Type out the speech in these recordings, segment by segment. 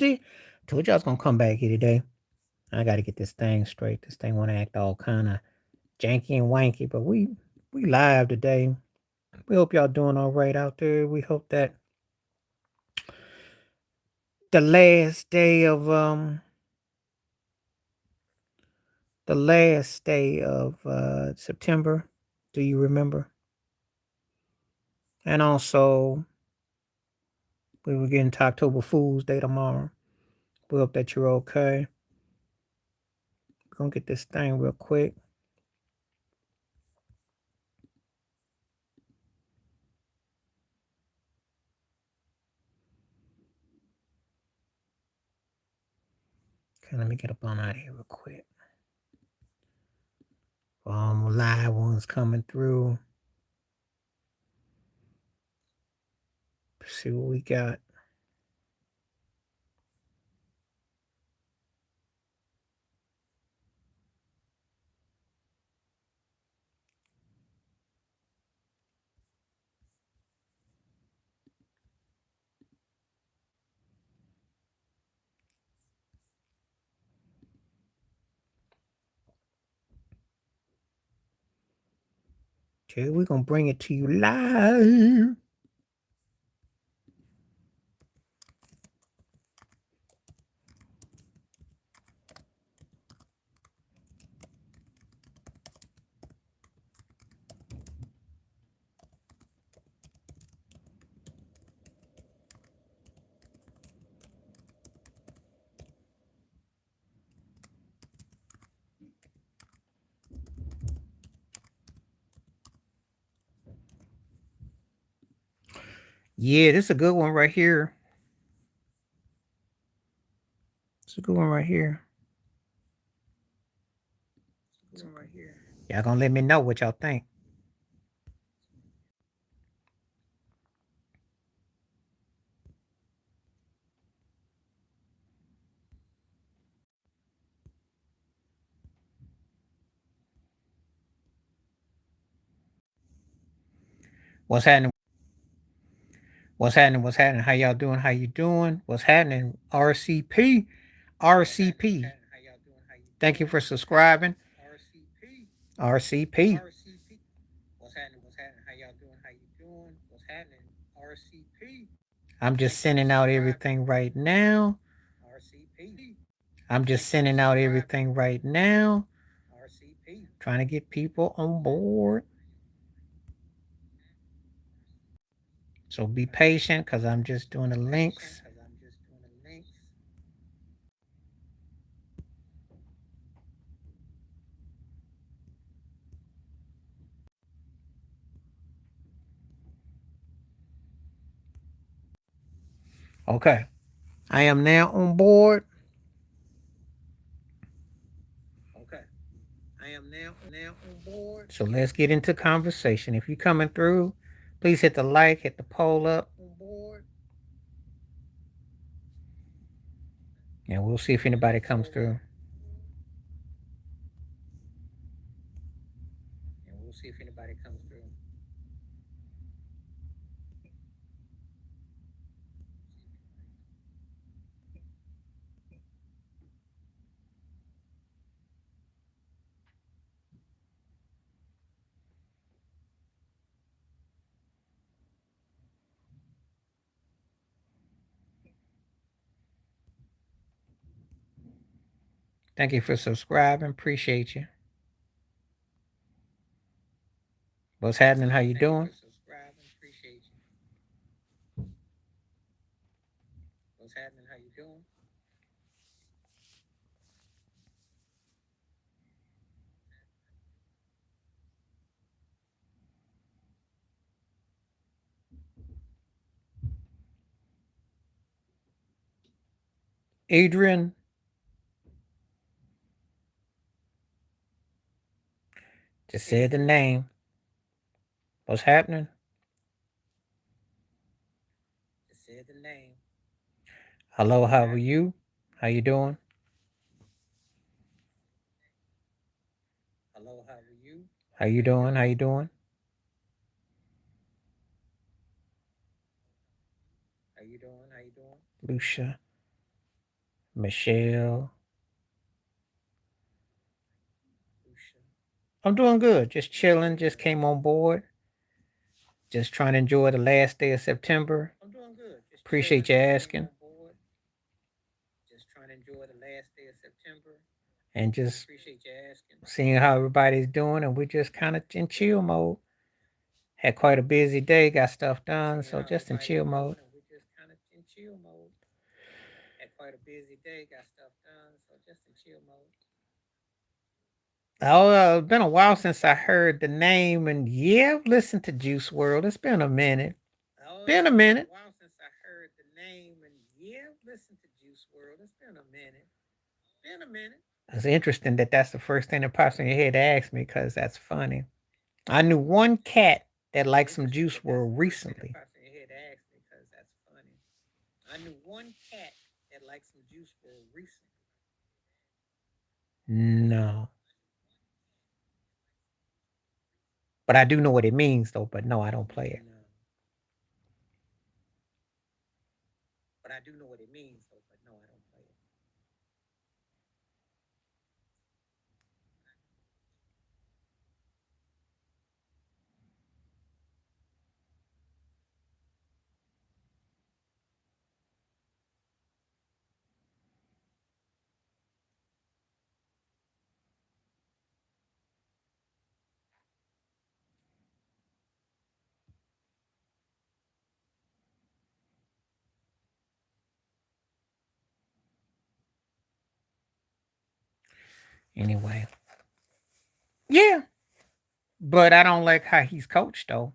Tuesday. Told you I was gonna come back here today. I gotta get this thing straight. This thing wanna act all kind of janky and wanky, but we live today. We hope y'all doing all right out there. We hope that the last day of September. Do you remember? And also, we were getting to October Fool's Day tomorrow. We hope that you're okay. We're gonna get this thing real quick. Okay, let me get up on out of here real quick. Live ones coming through. Let's see what we got. Okay, we're gonna bring it to you live. Yeah, this is a good one right here. It's a good one right here. Y'all gonna let me know what y'all think. What's happening? What's happening? What's happening? How y'all doing? How you doing? What's happening? RCP. RCP. Thank you for subscribing. RCP. What's happening? What's happening? How y'all doing? How you doing? What's happening? RCP. I'm just sending out everything right now. RCP. I'm just sending out everything right now. RCP. Trying to get people on board. So be patient because I'm just doing the links. Okay. I am now on board. Okay. I am now on board. So let's get into conversation. If you're coming through, please hit the like, hit the poll up. And we'll see if anybody comes through. And we'll see if anybody comes through. Thank you for subscribing. Appreciate you. What's happening? How you doing? What's happening? How you doing? Adrian. Just said the name. What's happening? Just said the name. Hello, how are you? How you doing? Hello, how are you? How you doing? How you doing? How you doing? How you doing? Lucia. Michelle. I'm doing good. Just chilling. Just came on board. Just trying to enjoy the last day of September. I'm doing good. Appreciate you asking. Just trying to enjoy the last day of September. And just appreciate you asking. Seeing how everybody's doing, and we're just kind of in chill mode. Had quite a busy day, got stuff done, so just in chill mode. We're just kind of in chill mode. Had quite a busy day, got stuff done, so just in chill mode. Oh, it's been a while since I heard the name, and yeah, I've listened to Juice World. It's been a minute. Been a minute. Been a while since I heard the name, and yeah, I've listened to Juice World. It's been a minute. Been a minute. It's interesting that that's the first thing that pops in your head to ask me, because that's funny. I knew one cat that liked some Juice World recently. I knew one cat that liked some Juice World recently. No. But I do know what it means, though. But no, I don't play it. But I do know what it means, though. But no, I don't play it. Anyway. Yeah. But I don't like how he's coached, though.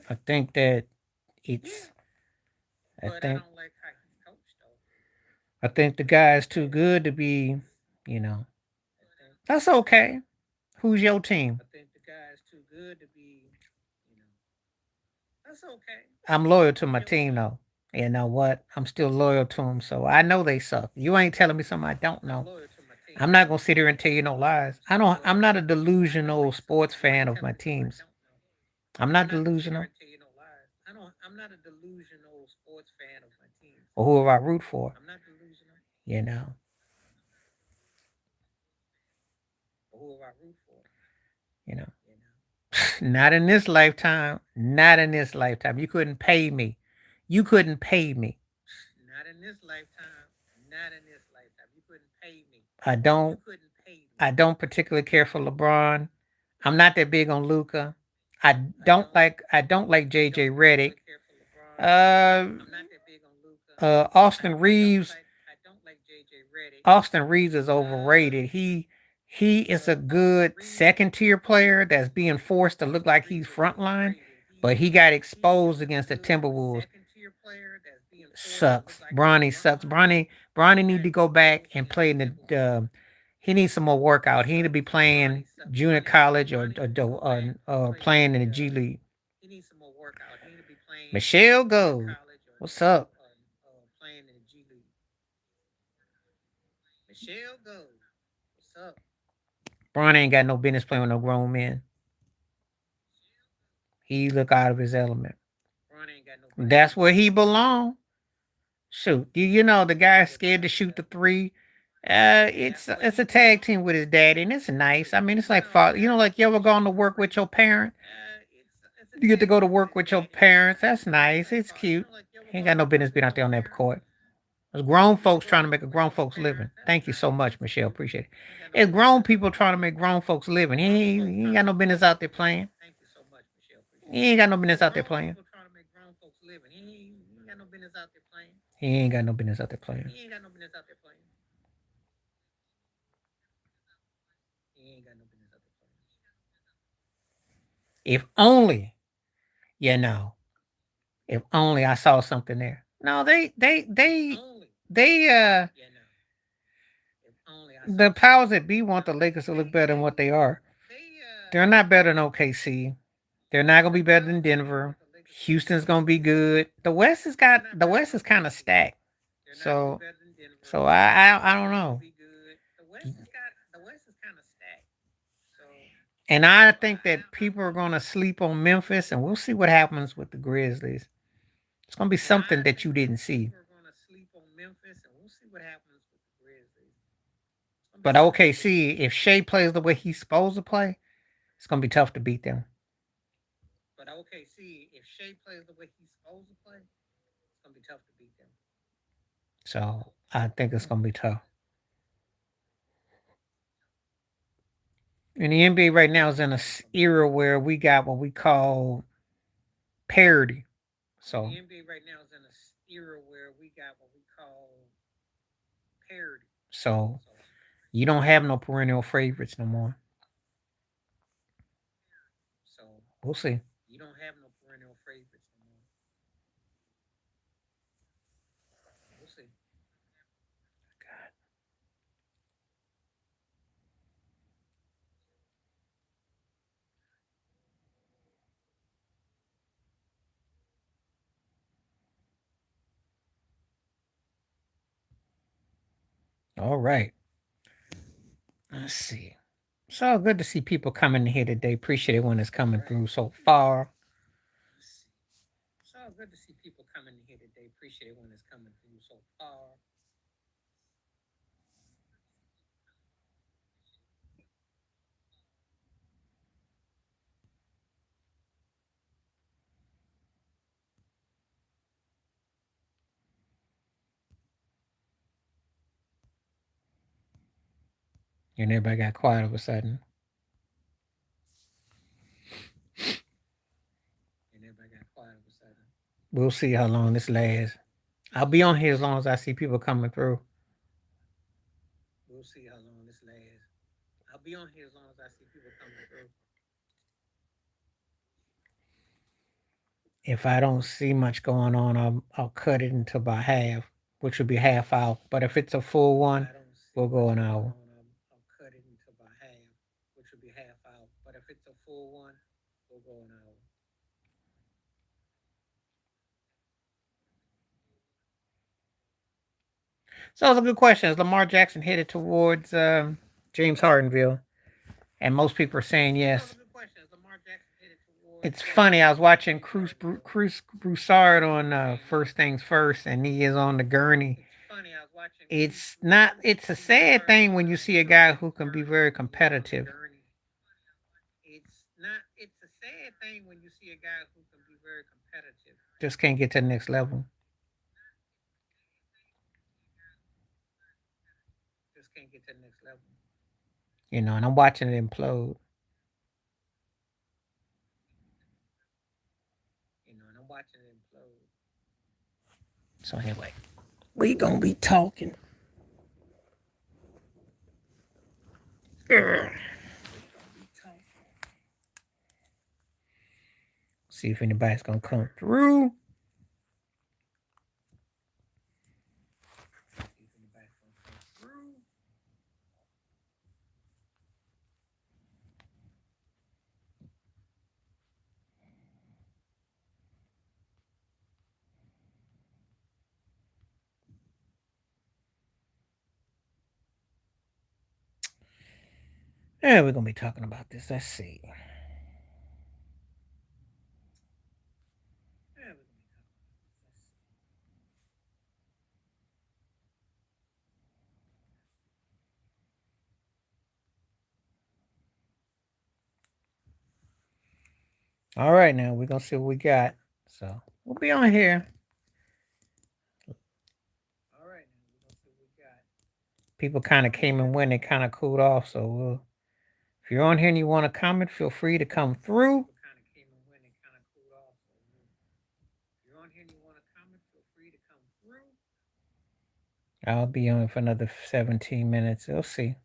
I think that it's. I think. I think the guy's too good to be, you know. That's okay. Who's your team? I think the guy's too good to be, you know. That's okay. I'm loyal to my team, though. You know what? I'm still loyal to them, so I know they suck. You ain't telling me something I don't know. I'm not gonna sit here and tell you no lies. I'm not a delusional sports fan of my teams. I'm not delusional. I'm not a delusional sports fan of my teams. Or who I root for. I'm not delusional. You know. Or who I root for. You know. Not in this lifetime. Not in this lifetime. You couldn't pay me. You couldn't pay me. Not in this lifetime. Not in this lifetime. You couldn't pay me. I don't. You couldn't pay me. I don't particularly care for LeBron. I'm not that big on Luca. I don't like JJ Redick. Uh, Austin Reeves. Austin Reeves is overrated. He is a good second tier player that's being forced to look like he's frontline, but he got exposed against the Timberwolves. Sucks. Bronny sucks. Bronny need to go back and play in the. He needs some more workout. He need to be playing junior college or playing in the G League. He needs some more workout. He need to be playing. Michelle Go. What's up? Playing in the G League. Michelle Go. What's up? Bron ain't got no business playing with no grown men. He look out of his element. That's where he belong. Shoot, you know the guy's scared to shoot the three. It's a tag team with his daddy, and it's nice. I mean, it's like father. You know, like you ever gone to work with your parent? You get to go to work with your parents. That's nice. It's cute. He ain't got no business being out there on that court. There's grown folks trying to make a grown folks living. Thank you so much, Michelle. Appreciate it. It's grown people trying to make grown folks living. He ain't got no business out there playing. He ain't got no business out there playing. He ain't got no business out there playing. He ain't got no business out there playing. He ain't got no business out there playing. If only, you know, if only I saw something there. No, they the powers that be want the Lakers to look better than what they are. They're not better than OKC. They're not gonna be better than Denver. Houston's gonna be good. The West is kind of stacked. So I don't know. And I think that people are gonna sleep on Memphis, and we'll see what happens with the Grizzlies. It's gonna be something that you didn't see. But OKC, if Shea plays the way he's supposed to play, it's gonna be tough to beat them. But OKC, if Shea plays the way he's supposed to play, it's gonna be tough to beat them. So I think it's gonna be tough. And the NBA right now is in a era where we got what we call parity. So the NBA right now is in a era where we got what we call parity. So you don't have no perennial favorites no more. So we'll see. You don't have no perennial favorites no more. We'll see. All right. Let's see. It's all good to see people coming here today. Appreciate it when it's coming through so far. It's all good to see people coming here today. Appreciate it when it's coming through so far. And everybody got quiet all of a sudden. We'll see how long this lasts. I'll be on here as long as I see people coming through. We'll see how long this lasts. I'll be on here as long as I see people coming through. If I don't see much going on, I'll cut it into about half, which would be half out. But if it's a full one, we'll go an hour. I'll cut it into about half, which would be half out. But if it's a full one, we'll go an hour. So it's a good question. Is Lamar Jackson headed towards James Hardenville? And most people are saying yes. It's funny. I was watching Cruz Broussard on First Things First, and he is on the gurney. It's not. It's a sad thing when you see a guy who can be very competitive. It's not. It's a sad thing when you see a guy who can be very competitive. Just can't get to the next level. Just can't get to the next level. You know, and I'm watching it implode. Watching it implode. So anyway, we gonna be talking. See if anybody's gonna come through. Yeah, we're gonna be talking about this. Let's see. All right, now we're gonna see what we got. So we'll be on here. All right, now we're gonna see what we got. People kind of came and went and kind of cooled off. So if you're on here and you want to comment, feel free to come through. I'll be on for another 17 minutes. We'll see.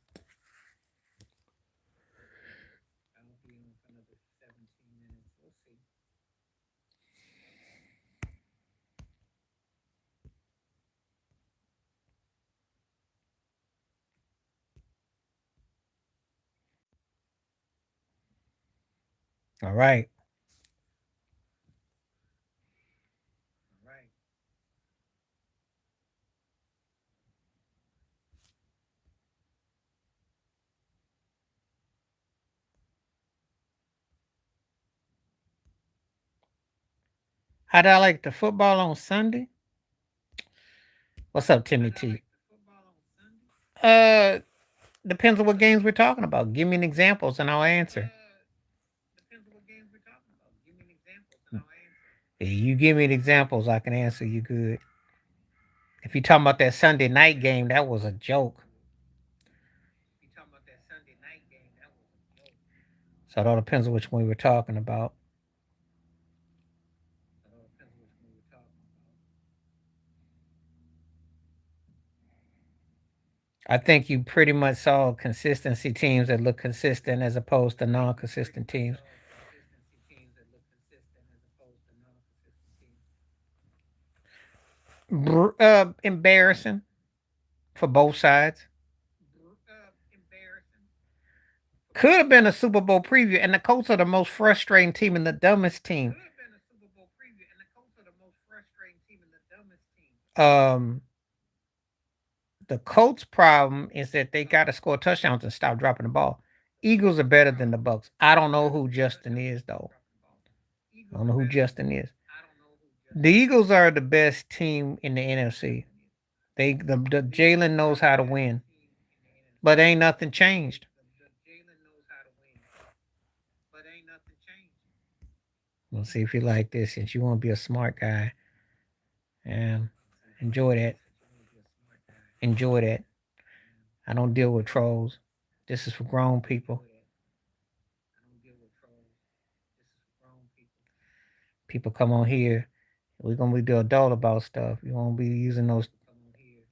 All right. How did I like the football on Sunday? What's up, Timmy T? Uh, depends on what games we're talking about. Give me an examples and I'll answer. If you give me the examples, I can answer you good. If you're talking about that Sunday night game, that was a joke. So it all depends on which one we're talking about. I think you pretty much saw consistency teams that look consistent as opposed to non-consistent teams. Embarrassing for both sides. Could have been a Super Bowl preview, and the Colts are the most frustrating team and the dumbest team. Um, the Colts' problem is that they got to score touchdowns and stop dropping the ball. Eagles are better than the Bucks. I don't know who Justin is though. I don't know who Justin is. The Eagles are the best team in the NFC. The Jalen knows how to win, but ain't nothing changed. We'll see if you like this since you want to be a smart guy. And enjoy that. Enjoy that. I don't deal with trolls. This is for grown people. People come on here. We're gonna be the adult about stuff. You won't be using those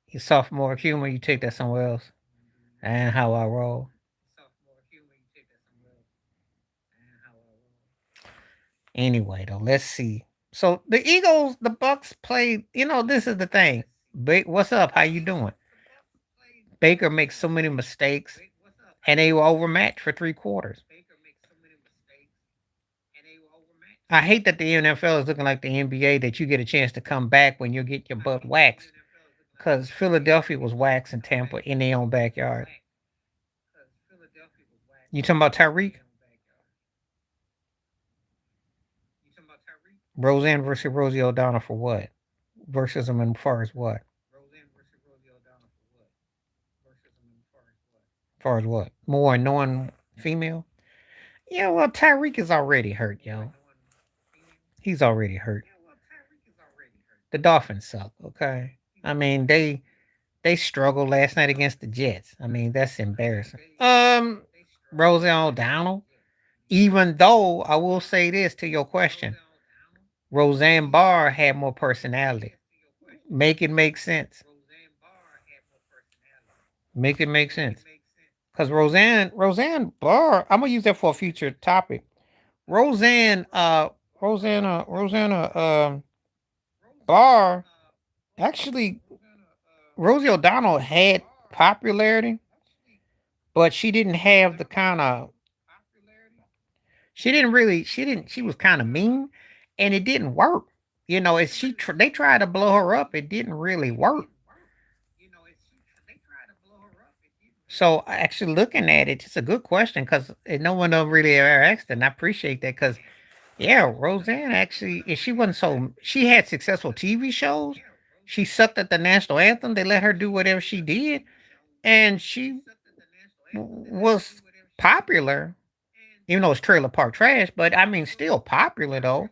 your sophomore humor. You take that somewhere else. And how I roll. Anyway, though, let's see. So the Eagles, the Bucks played. You know, this is the thing. What's up? How you doing? Baker makes so many mistakes, and they were overmatched for 3 quarters. I hate that the NFL is looking like the NBA, that you get a chance to come back when you get your butt waxed. Because Philadelphia was waxing Tampa in their own backyard. You talking about Tyreek? Roseanne versus Rosie O'Donnell for what? Versus them as far as what? As far as what? More annoying female? Yeah, well, Tyreek is already hurt, yo. He's already hurt. The Dolphins suck, okay? I mean, they struggled last night against the Jets. I mean, that's embarrassing. Roseanne O'Donnell. Even though I will say this to your question, Roseanne Barr had more personality. Make it make sense. Make it make sense. Because Roseanne Barr, I'm gonna use that for a future topic. Roseanne, Rosanna, Barr, actually, Rosie O'Donnell had popularity, but she didn't have the kind of, she was kind of mean, and it didn't work. You know, as they tried to blow her up, it didn't really work. So actually looking at it, it's a good question because no one ever really ever asked it, and I appreciate that because yeah, Roseanne actually, if she wasn't so, she had successful TV shows. She sucked at the national anthem. They let her do whatever she did, and she was popular. Even though it's trailer park trash, but I mean, still popular though.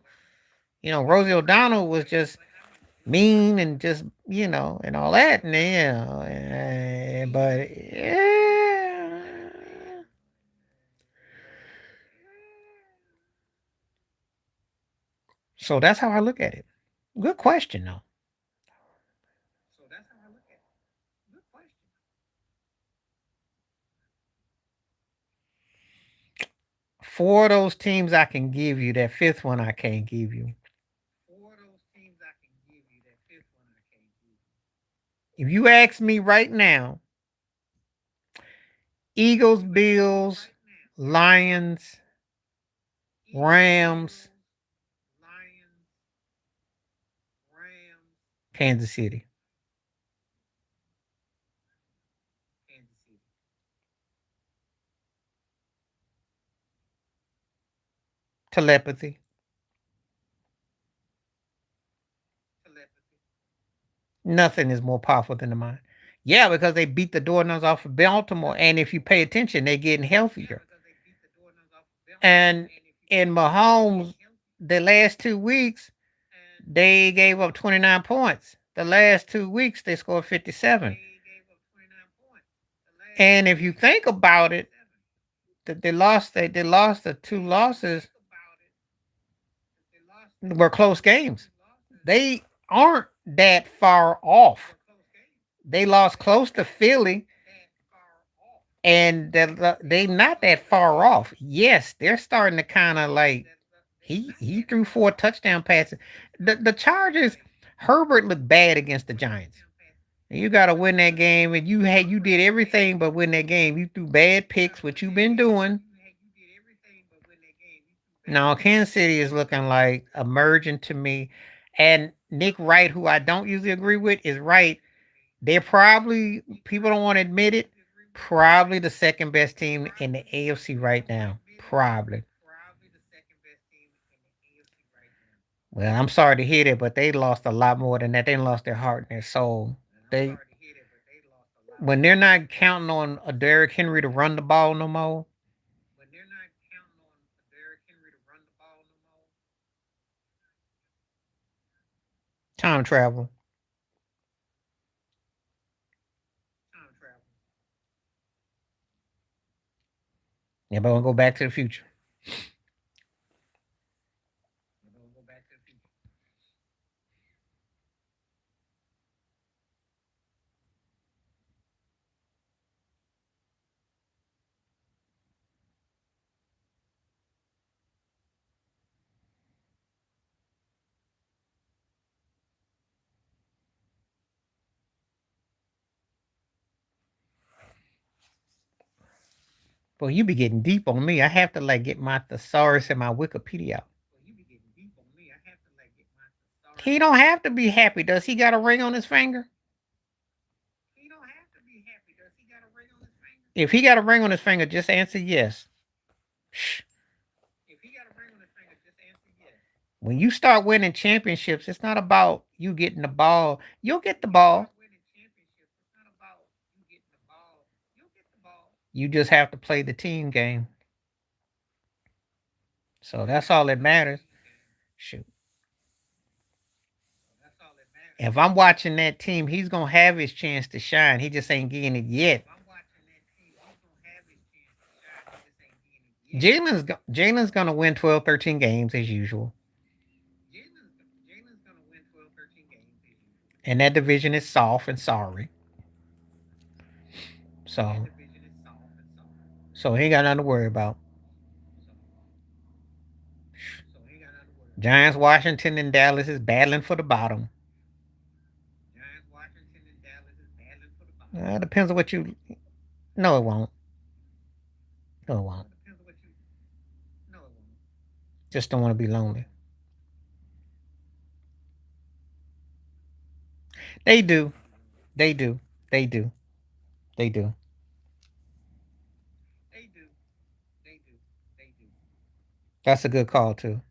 You know, Rosie O'Donnell was just mean and just and all that, and but yeah. So that's how I look at it. Good question though. Four of those teams I can give you. That fifth one I can't give you. If you ask me right now, Eagles, Bills, Lions, Rams, Kansas City. Telepathy. Nothing is more powerful than the mind. Yeah, because they beat the doorknobs off of Baltimore, and if you pay attention, they're getting healthier. And in Mahomes, the last 2 weeks, they gave up 29 points. The last 2 weeks, they scored 57. And if you think about it, that they lost the two losses were close games. They aren't that far off. They lost close to Philly, and they not that far off. Yes, they're starting to kind of like he threw 4 touchdown passes. The Chargers, Herbert looked bad against the Giants. You got to win that game, and you did everything but win that game. You threw bad picks, what you've been doing. Now Kansas City is looking like emerging to me, and Nick Wright, who I don't usually agree with, is right. They're probably, people don't want to admit it, probably the second best team in the AFC right now. Probably. Well, I'm sorry to hear that, but they lost a lot more than that. They lost their heart and their soul. They when they're not counting on a Derrick Henry to run the ball no more. Time travel. Yeah, but we'll go back to the future. Well, you be getting deep on me. I have to like get my thesaurus and my Wikipedia out. He don't have to be happy. Does he got a ring on his finger? If he got a ring on his finger, just answer yes. Shh. When you start winning championships, it's not about you getting the ball. You'll get the ball. You just have to play the team game. So that's all that matters. Shoot. If I'm watching that team, he's gonna have his chance to shine. He just ain't getting it yet. Jalen's gonna win 12, 13 games as usual. And that division is soft and sorry. So he ain't got nothing to worry about. Giants, Washington, and Dallas is battling for the bottom. Depends on what you. No, it won't. No, it won't. Just don't want to be lonely. They do. They do. They do. They do. That's a good call too.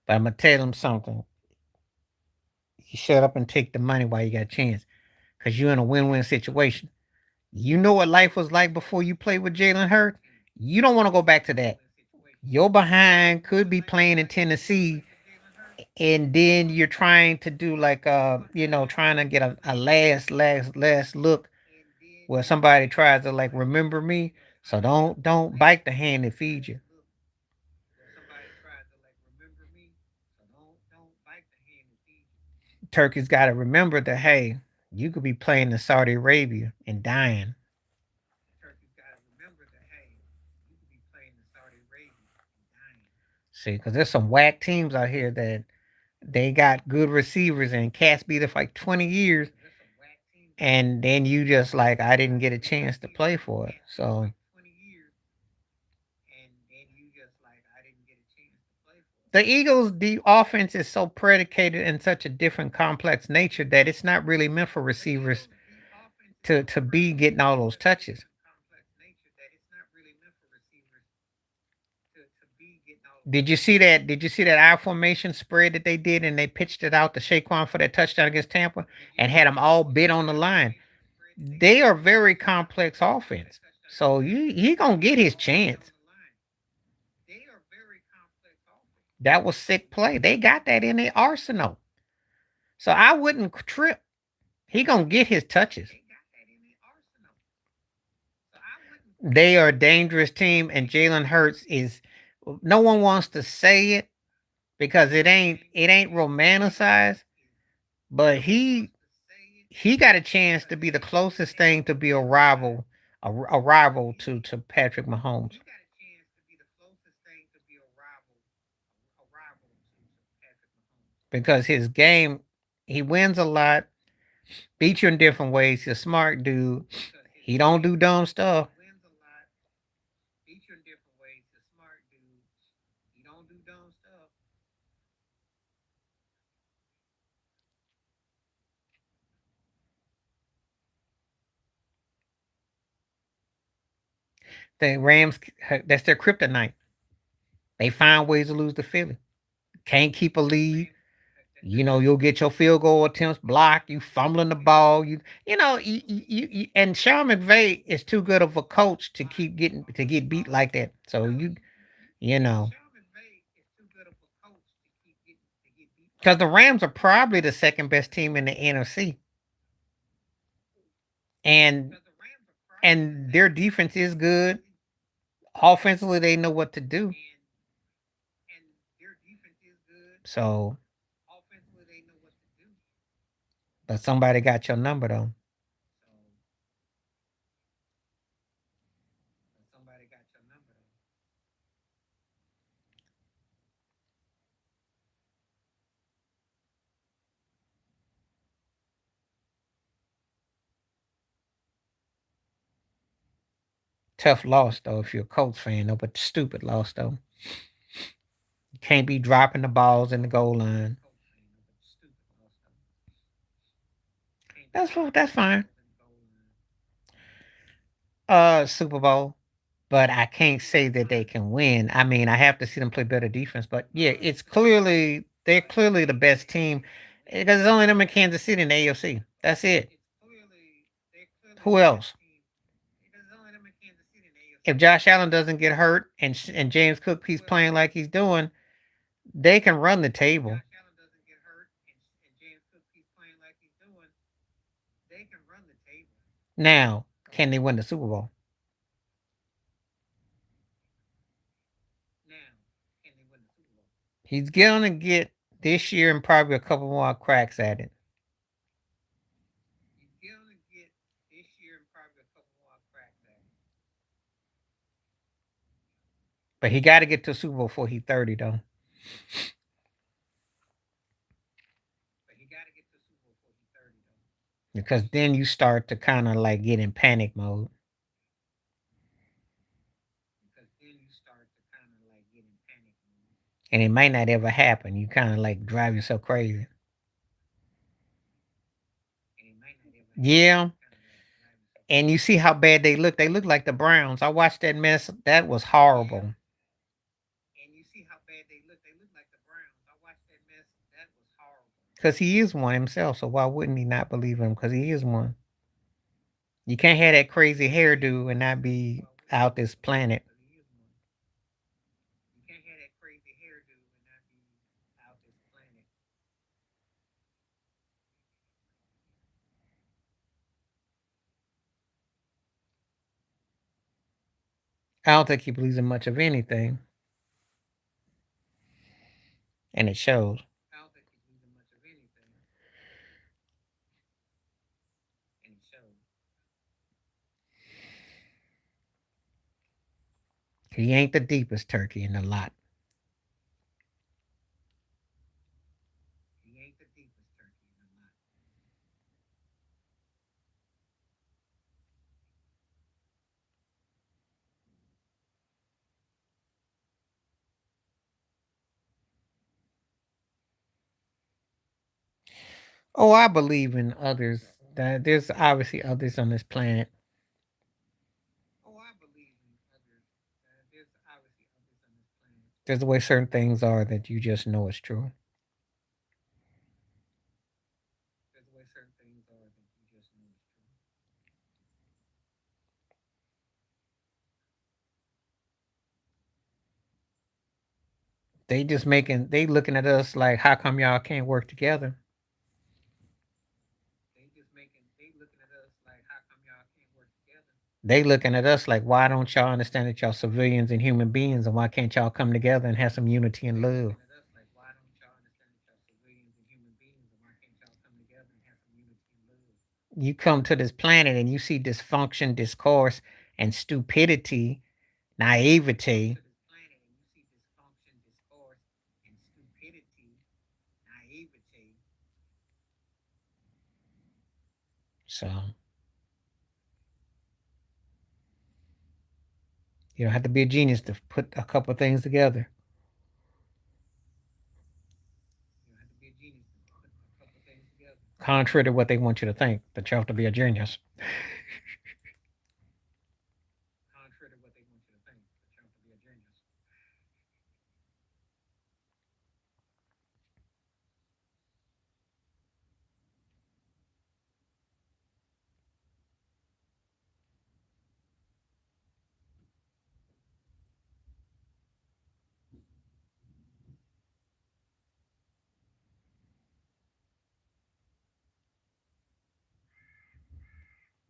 But I'm gonna tell them something. You shut up and take the money while you got a chance, cause you're in a win-win situation. You know what life was like before you played with Jalen Hurts. You don't want to go back to that. Your behind could be playing in Tennessee, and then you're trying to do like trying to get a last look where somebody tries to like remember me. So don't bite the hand that feeds you. Turkey's got to remember that, hey, you could be playing in Saudi Arabia and dying. See, because there's some whack teams out here that they got good receivers and cats beat it for like 20 years. and then you just like I didn't get a chance to play for it. So the Eagles, the offense is so predicated in such a different complex nature that it's not really meant for receivers to be getting all those touches. Did you see that? Did you see that I formation spread that they did and they pitched it out to Saquon for that touchdown against Tampa and had them all bid on the line? They are very complex offense. So he gonna get his chance. That was sick play. They got that in their arsenal. So I wouldn't trip. He gonna get his touches. They are a dangerous team, and Jalen Hurts is. No one wants to say it because it ain't romanticized, but he got a chance to be the closest thing to be a rival, a rival to Patrick Mahomes because his game he wins a lot, beats you in different ways. He's a smart dude. He don't do dumb stuff. The Rams, that's their kryptonite. They find ways to lose to Philly. Can't keep a lead. You know, you'll get your field goal attempts blocked. You fumbling the ball. And Sean McVay is too good of a coach to keep getting to get beat like that. So you know, because the Rams are probably the second best team in the NFC, and their defense is good. Offensively, they know what to do. So, but somebody got your number though. Tough loss though if you're a Colts fan though, but stupid loss though. You can't be dropping the balls in the goal line. That's fine. Super Bowl. But I can't say that they can win. I mean, I have to see them play better defense. But yeah, they're clearly the best team because it's only them in Kansas City in the AFC. That's it. Who else? If Josh Allen doesn't get hurt and James Cook keeps playing like he's doing, they can run the table. Now, can they win the Super Bowl? He's gonna get this year and probably a couple more cracks at it. But he got to get to the Super Bowl before he's 30, though. Because then you start to kind of like get in panic mode. And it might not ever happen. You kind of like drive yourself crazy. Yeah. And you see how bad they look. They look like the Browns. I watched that mess. That was horrible. Because he is one himself. So why wouldn't he not believe him? Because he is one. You can't have that crazy hairdo and not be out this planet. I don't think he believes in much of anything. And it shows. He ain't the deepest turkey in the lot. Oh, I believe in others. That there's obviously others on this planet. There's the way certain things are that you just know is true. They looking at us like, how come y'all can't work together? They looking at us like, why don't y'all understand that y'all civilians and human beings, and why can't y'all come together and have some unity and love? You come to this planet and you see dysfunction, discourse, and stupidity, naivety. So you don't have to be a genius to put a couple things together. Contrary to what they want you to think, that you have to be a genius.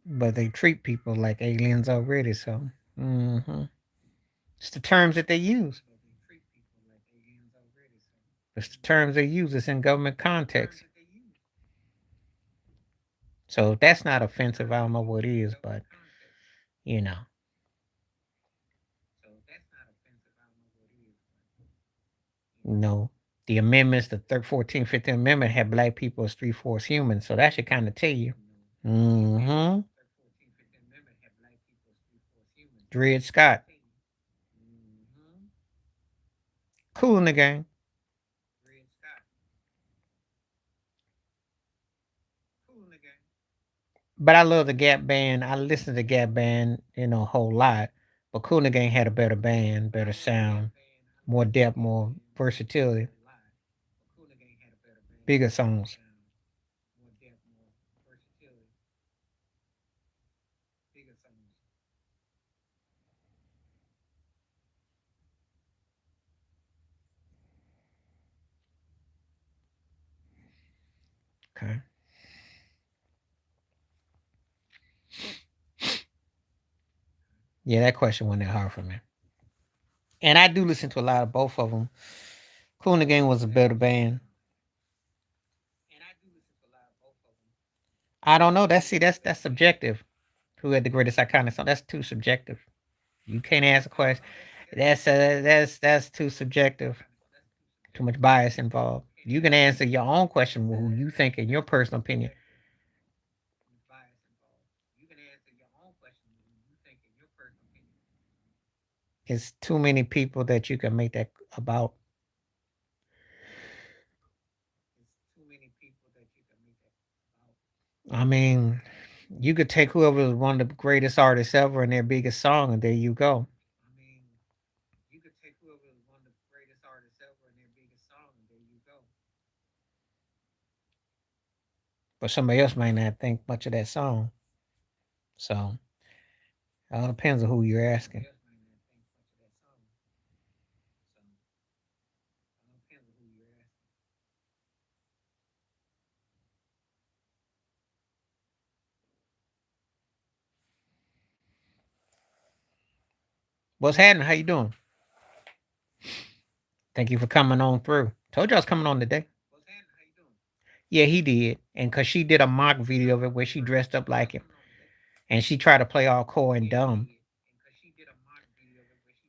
But they treat people like aliens already, so it's the terms that they use. It's the terms they use. It's in government context. So if that's not offensive, I don't know what is, but you know. No. The amendments, the 14th, 15th Amendment had black people as three-fourths humans, so that should kind of tell you. Mm-hmm. Dred Scott. Cool in the game. But I love the Gap Band. I listen to the Gap Band, a whole lot. But Cool in the Gang had a better band, better sound, more depth, more versatility, bigger songs. Okay. Yeah, that question wasn't that hard for me. And I do listen to a lot of both of them. Cool in the Gang was a better band. I don't know. That's subjective. Who had the greatest iconic song? That's too subjective. You can't ask a question. That's too subjective. Too much bias involved. You can answer your own question, who you think, in your personal opinion. It's too many people that you can make that about. I mean, you could take whoever is one of the greatest artists ever and their biggest song, and there you go. But somebody else might not think much of that song. So it all depends on who you're asking. What's happening? How you doing? Thank you for coming on through. Told you I was coming on today. Yeah, he did. And cause she did a mock video of it where she dressed up like him. And she tried to play all coy and dumb.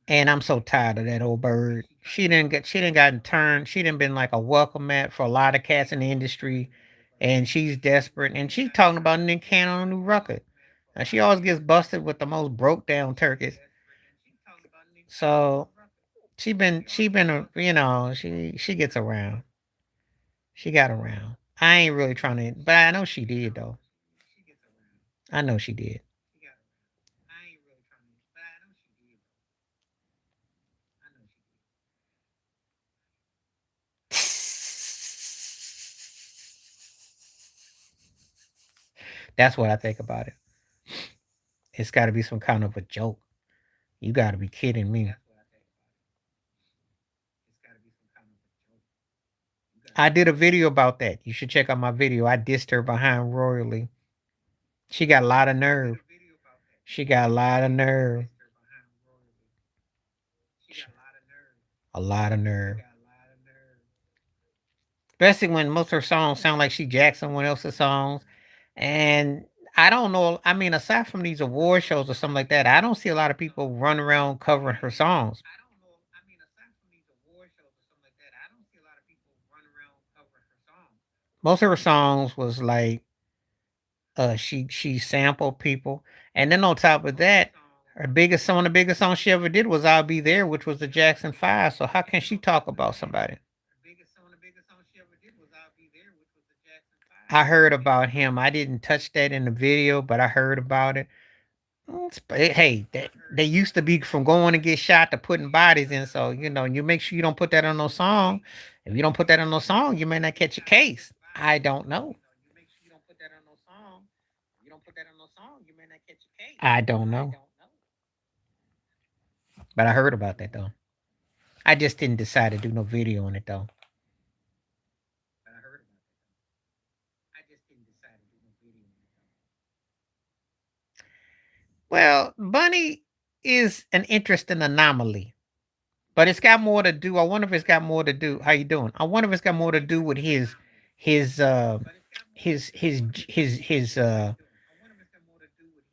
And I'm so tired of that old bird. She didn't gotten turned. She didn't been like a welcome mat for a lot of cats in the industry. And she's desperate. And she's talking about Nick Cannon on a new record. Now she always gets busted with the most broke down turkeys. So she been she gets around. She got around. I ain't really trying to, but I know she did though. I know she did. That's what I think about it. It's got to be some kind of a joke. You got to be kidding me. I did a video about that. You should check out my video. I dissed her behind royally. She got a lot of nerve. She got a lot of nerve. A lot of nerve. Especially when most of her songs sound like she jacked someone else's songs. And I don't know. I mean, aside from these award shows or something like that, I don't see a lot of people run around covering her songs. Most of her songs was like she sampled people, and then on top of that, her biggest song, the biggest song she ever did was "I'll Be There," which was the Jackson Five. So how can she talk about somebody? I heard about him. I didn't touch that in the video, but I heard about it. Hey, they used to be from going to get shot to putting bodies in. So you make sure you don't put that on no song. If you don't put that on no song, you may not catch a case. I don't know. I don't know. But I heard about that though. I just didn't decide to do no video on it though. Well, Bunny is an interesting anomaly, but it's got more to do. I wonder if it's got more to do. How you doing? I wonder if it's got more to do with his his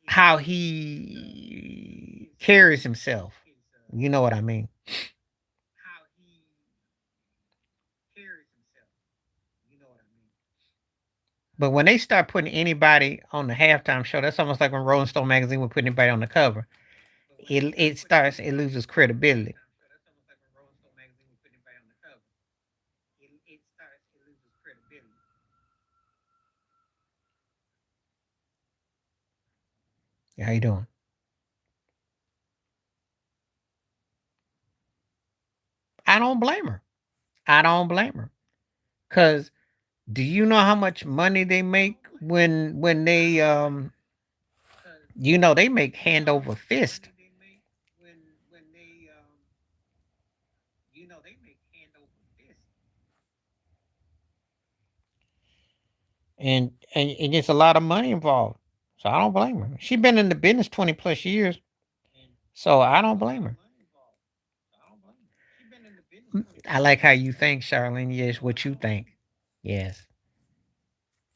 how he carries himself. You know what I mean? But when they start putting anybody on the halftime show, that's almost like when Rolling Stone magazine would put anybody on the cover. It loses credibility. How you doing? I don't blame her. I don't blame her. Cause do you know how much money they make when they they make hand over fist. And it's a lot of money involved. So I don't blame her. She's been in the business 20 plus years. So I don't blame her. I like how you think, Charlene. Yes, what you think. Yes.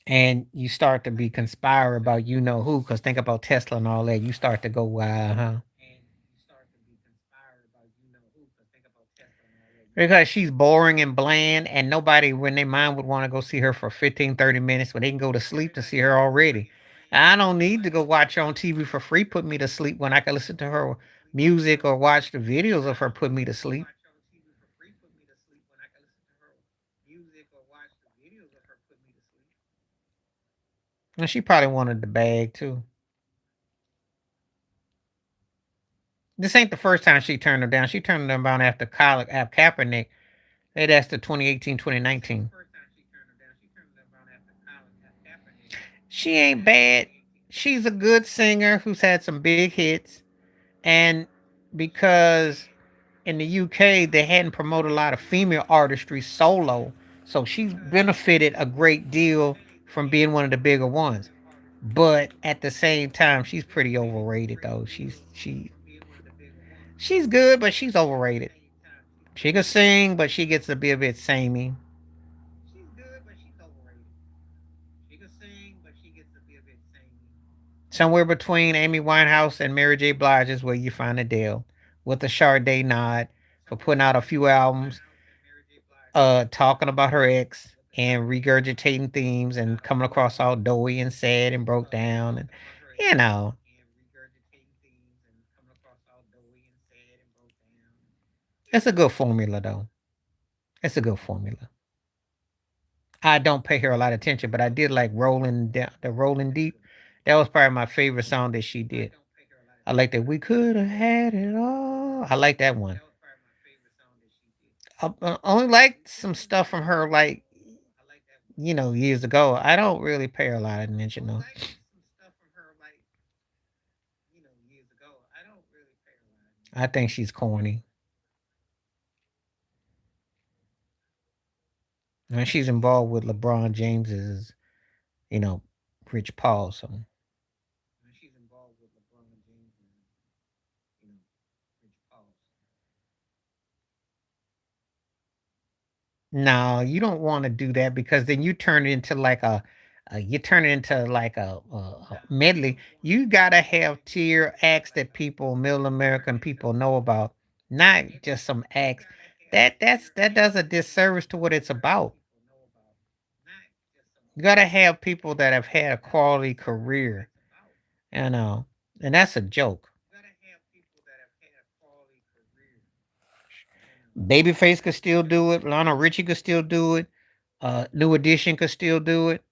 And you start to be conspire about you know who, because think about Tesla and all that. You start to go, wow, huh? Because she's boring and bland, and nobody, when they mind, would want to go see her for 15, 30 minutes when they can go to sleep to see her already. I don't need to go watch her on TV for free, put me to sleep when I can listen to her music or watch the videos of her put me to sleep. And she probably wanted the bag too. This ain't the first time she turned them down. She turned them down after college, after Kaepernick. That's the 2018, 2019. She ain't bad. She's a good singer who's had some big hits. And because in the UK they hadn't promoted a lot of female artistry solo, so she's benefited a great deal from being one of the bigger ones. But at the same time, she's pretty overrated though. She's good, but she's overrated. She can sing, but she gets to be a bit samey. Somewhere between Amy Winehouse and Mary J. Blige is where you find Adele, with a Sade nod for putting out a few albums, talking about her ex and regurgitating themes and coming across all doughy and sad and broke down and you know, it's a good formula though. It's a good formula. I don't pay her a lot of attention, but I did like Rolling Down, the Rolling Deep. That was probably my favorite song that she did. I like that. We could have had it all. I like that one. I only like some stuff from her, like years ago. I don't really pay her a lot of attention though. I think she's corny, and she's involved with LeBron James's, you know, Rich Paul. So no, you don't want to do that because then you turn it into like a medley. You gotta have tier acts that people, middle American people know about, not just some acts. That does a disservice to what it's about. You gotta have people that have had a quality career, you know, and that's a joke. Babyface could still do it. Lionel Richie could still do it. New Edition could still do it.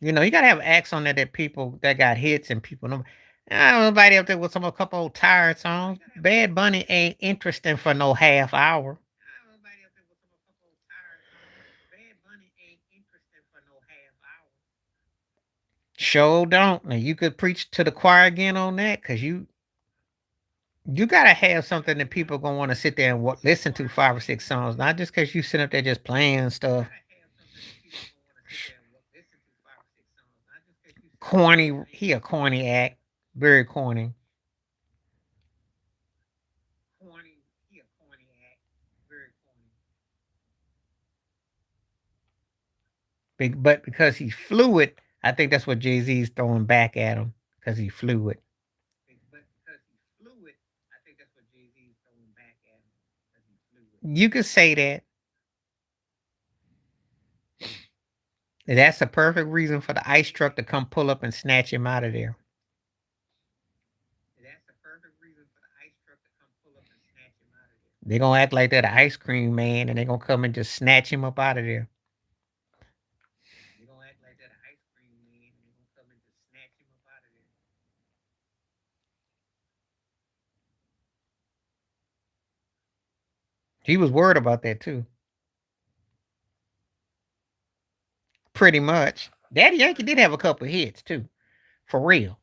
You gotta have acts on there that people that got hits and people know. I don't know nobody up there with some a couple old tired songs. Bad Bunny ain't interesting for no half hour. Sure don't. Now you could preach to the choir again on that, cause you gotta have something that people gonna want to sit there and listen to 5 or 6 songs, not just cause you sit up there just playing stuff. Corny. He a corny act. Very corny. But because he's fluid, I think that's what Jay Z's throwing back at him because he's fluid. You could say that. That's a perfect reason for the ice truck to come pull up and snatch him out of there. They're gonna act like they're the ice cream man and they're gonna come and just snatch him up out of there. He was worried about that too. Pretty much. Daddy Yankee did have a couple of hits too. For real.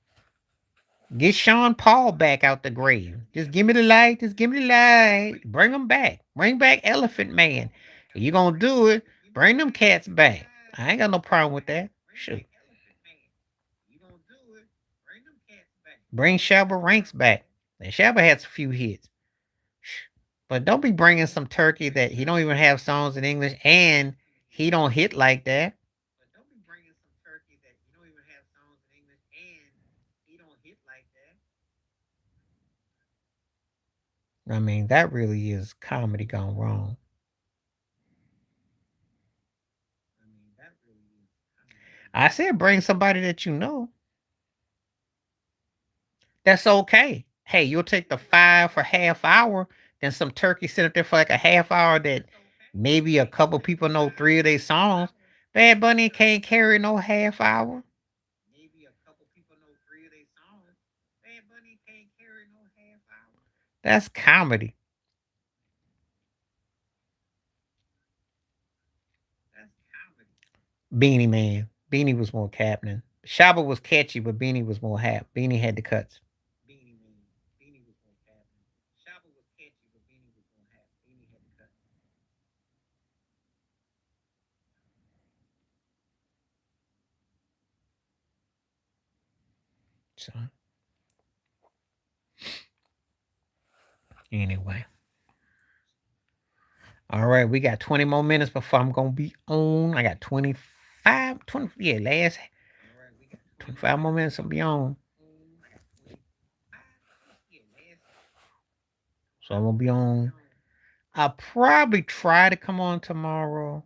Get Sean Paul back out the grave. Just give me the light. Just give me the light. Bring him back. Bring back Elephant Man. If you gonna do it, bring them cats back. I ain't got no problem with that. Shoot. Bring Shabba Ranks back. And Shabba has a few hits. But don't be bringing some turkey that he don't even have songs in English and he don't hit like that. I mean, that really is comedy gone wrong. I said bring somebody that you know. That's okay. Hey, you'll take the five for half hour, then some turkey sit up there for like a half hour that maybe a couple people know three of their songs. Bad Bunny can't carry no half hour. That's comedy. Beanie Man. Beanie was more happening. Shaba was catchy, but Beanie was more hap. Beanie had the cuts. So anyway. All right, we got 20 more minutes before I'm gonna be on. I got 25, 20, yeah, last 25 more minutes I'll be on. So I'm gonna be on. I'll probably try to come on tomorrow.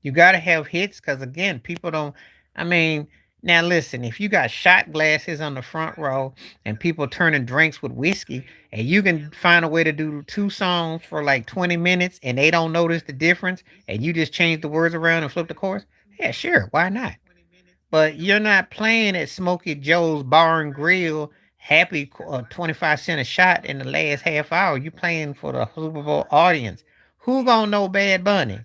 You got to have hits because, again, people don't. I mean, now listen, if you got shot glasses on the front row and people turning drinks with whiskey, and you can find a way to do two songs for like 20 minutes and they don't notice the difference, and you just change the words around and flip the chorus, yeah, sure, why not? But you're not playing at Smokey Joe's Bar and Grill, happy 25 cents a shot in the last half hour. You playing for the Super Bowl audience. Who gonna know Bad Bunny?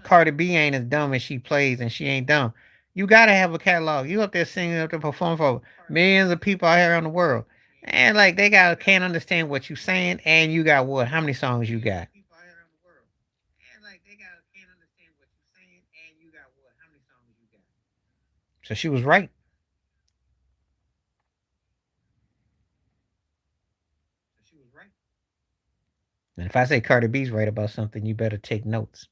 Cardi B ain't as dumb as she plays, and she ain't dumb. You gotta have a catalog. You up there singing, up there performing for millions of people out here in the world, and like they got can't understand what you saying. And you got what? How many songs you got? So she was right. And if I say Cardi B's right about something, you better take notes.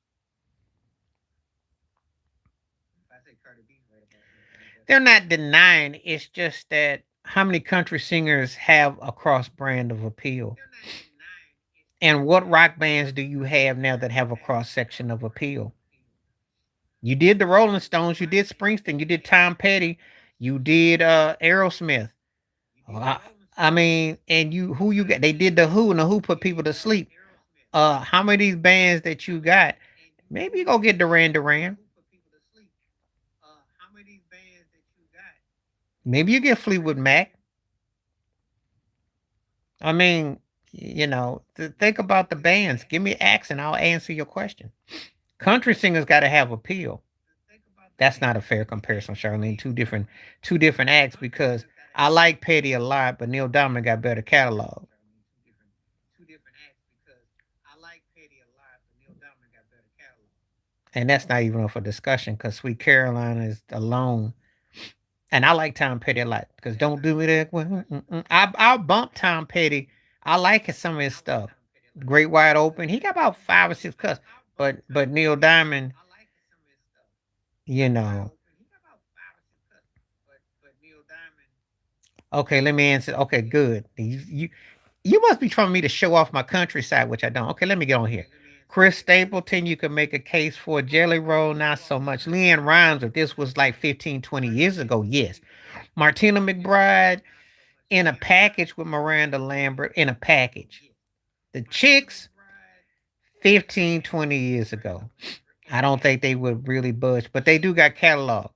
They're not denying. It's just that how many country singers have a cross brand of appeal? And what rock bands do you have now that have a cross section of appeal? You did the Rolling Stones, you did Springsteen, you did Tom Petty, you did Aerosmith. I, I mean, and you who you got? They did the Who, and the Who put people to sleep. How many of these bands that you got? Maybe you go get Duran Duran. Maybe you get Fleetwood Mac. I mean, think about the bands. Give me acts, and I'll answer your question. Country singers got to have appeal. That's not a fair comparison, Charlene. Two different acts because I like Petty a lot, but Neil Diamond got better catalog. And that's not even up for discussion because Sweet Caroline is alone. And I like Tom Petty a lot because don't do me that way. I'll bump Tom Petty. I like some of his stuff. Great Wide Open. He got about 5 or 6 cuts. But Neil Diamond, you know. Okay, let me answer. Okay, good. You must be trying me to show off my countryside, which I don't. Okay, let me get on here. Chris Stapleton, you could make a case for Jelly Roll, not so much. Leanne Rhymes, if this was like 15, 20 years ago, yes. Martina McBride, in a package with Miranda Lambert, in a package. The Chicks, 15, 20 years ago. I don't think they would really budge, but they do got catalog.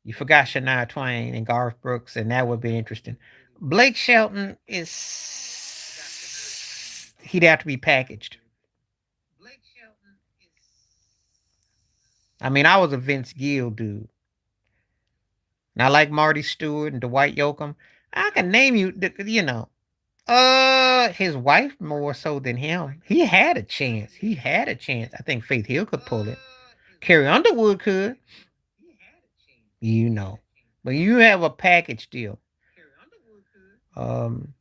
You forgot Shania Twain and Garth Brooks, and that would be interesting. Blake Shelton he'd have to be packaged. I mean, I was a Vince Gill dude. And I like Marty Stewart and Dwight Yoakam. I can name his wife more so than him. He had a chance. He had a chance. I think Faith Hill could pull it. Carrie Underwood could, you know. But you have a package deal. Um,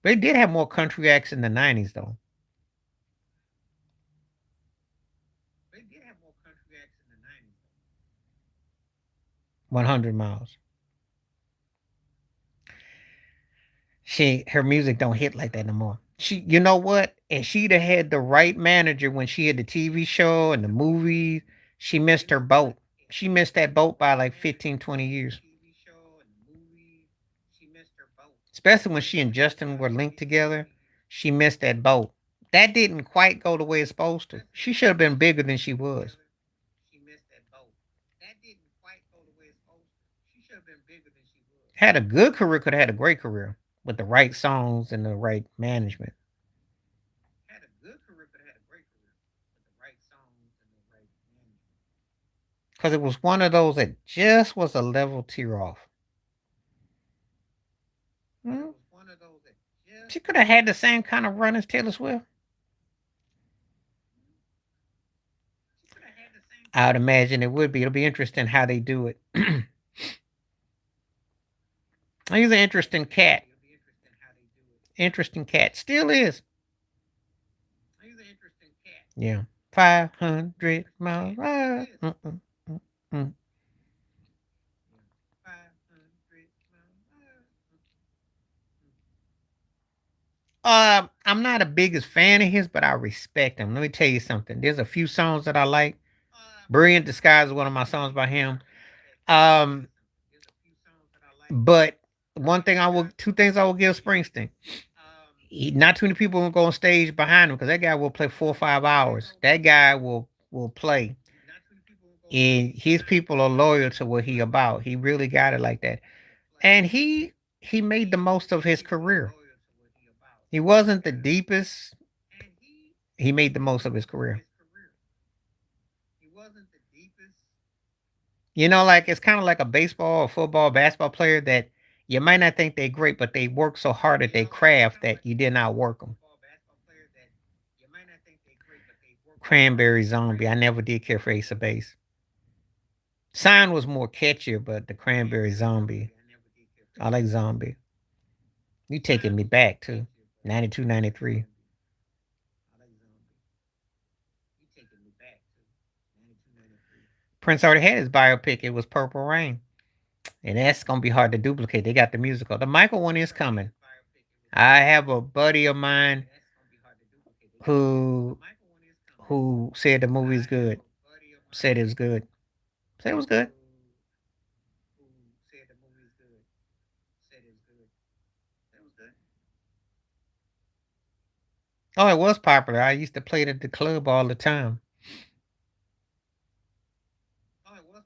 they did have more country acts in the 90s, though. 100 miles. Her music don't hit like that no more. You know what? And she'd have had the right manager when she had the TV show and the movies. She missed her boat. She missed that boat by like 15, 20 years. Especially when she and Justin were linked together. She missed that boat. That didn't quite go the way it's supposed to. She should have been bigger than she was. Had a good career, could have had a great career with the right songs and the right management. Because it was one of those that just was a level tier off. Hmm? She could have had the same kind of run as Taylor Swift. I would imagine it would be. It'll be interesting how they do it. He's an interesting cat. Interesting cat. Still is. Yeah. 500 miles. Mm. I'm not a biggest fan of his, but I respect him. Let me tell you something. There's a few songs that I like. Brilliant Disguise is one of my songs by him. Um, but two things I will give Springsteen. Not too many people will go on stage behind him because that guy will play 4 or 5 hours. That guy will play, and his people are loyal to what he about. He really got it like that, and he made the most of his career. He wasn't the deepest. He made the most of his career. Like it's kind of like a baseball or football, basketball player that you might not think they're great, but they work so hard at their craft that you did not work them. Cranberry Zombie. I never did care for Ace of Base. Sign was more catchier, but the Cranberry Zombie. I like Zombie. You taking me back too. 92, 93. Prince already had his biopic. It was Purple Rain. And that's gonna be hard to duplicate. They got the musical. The Michael one is coming. I have a buddy of mine who who said the movie's good. Said it was good. Said it was good. Oh, it was popular. I used to play it at the club all the time.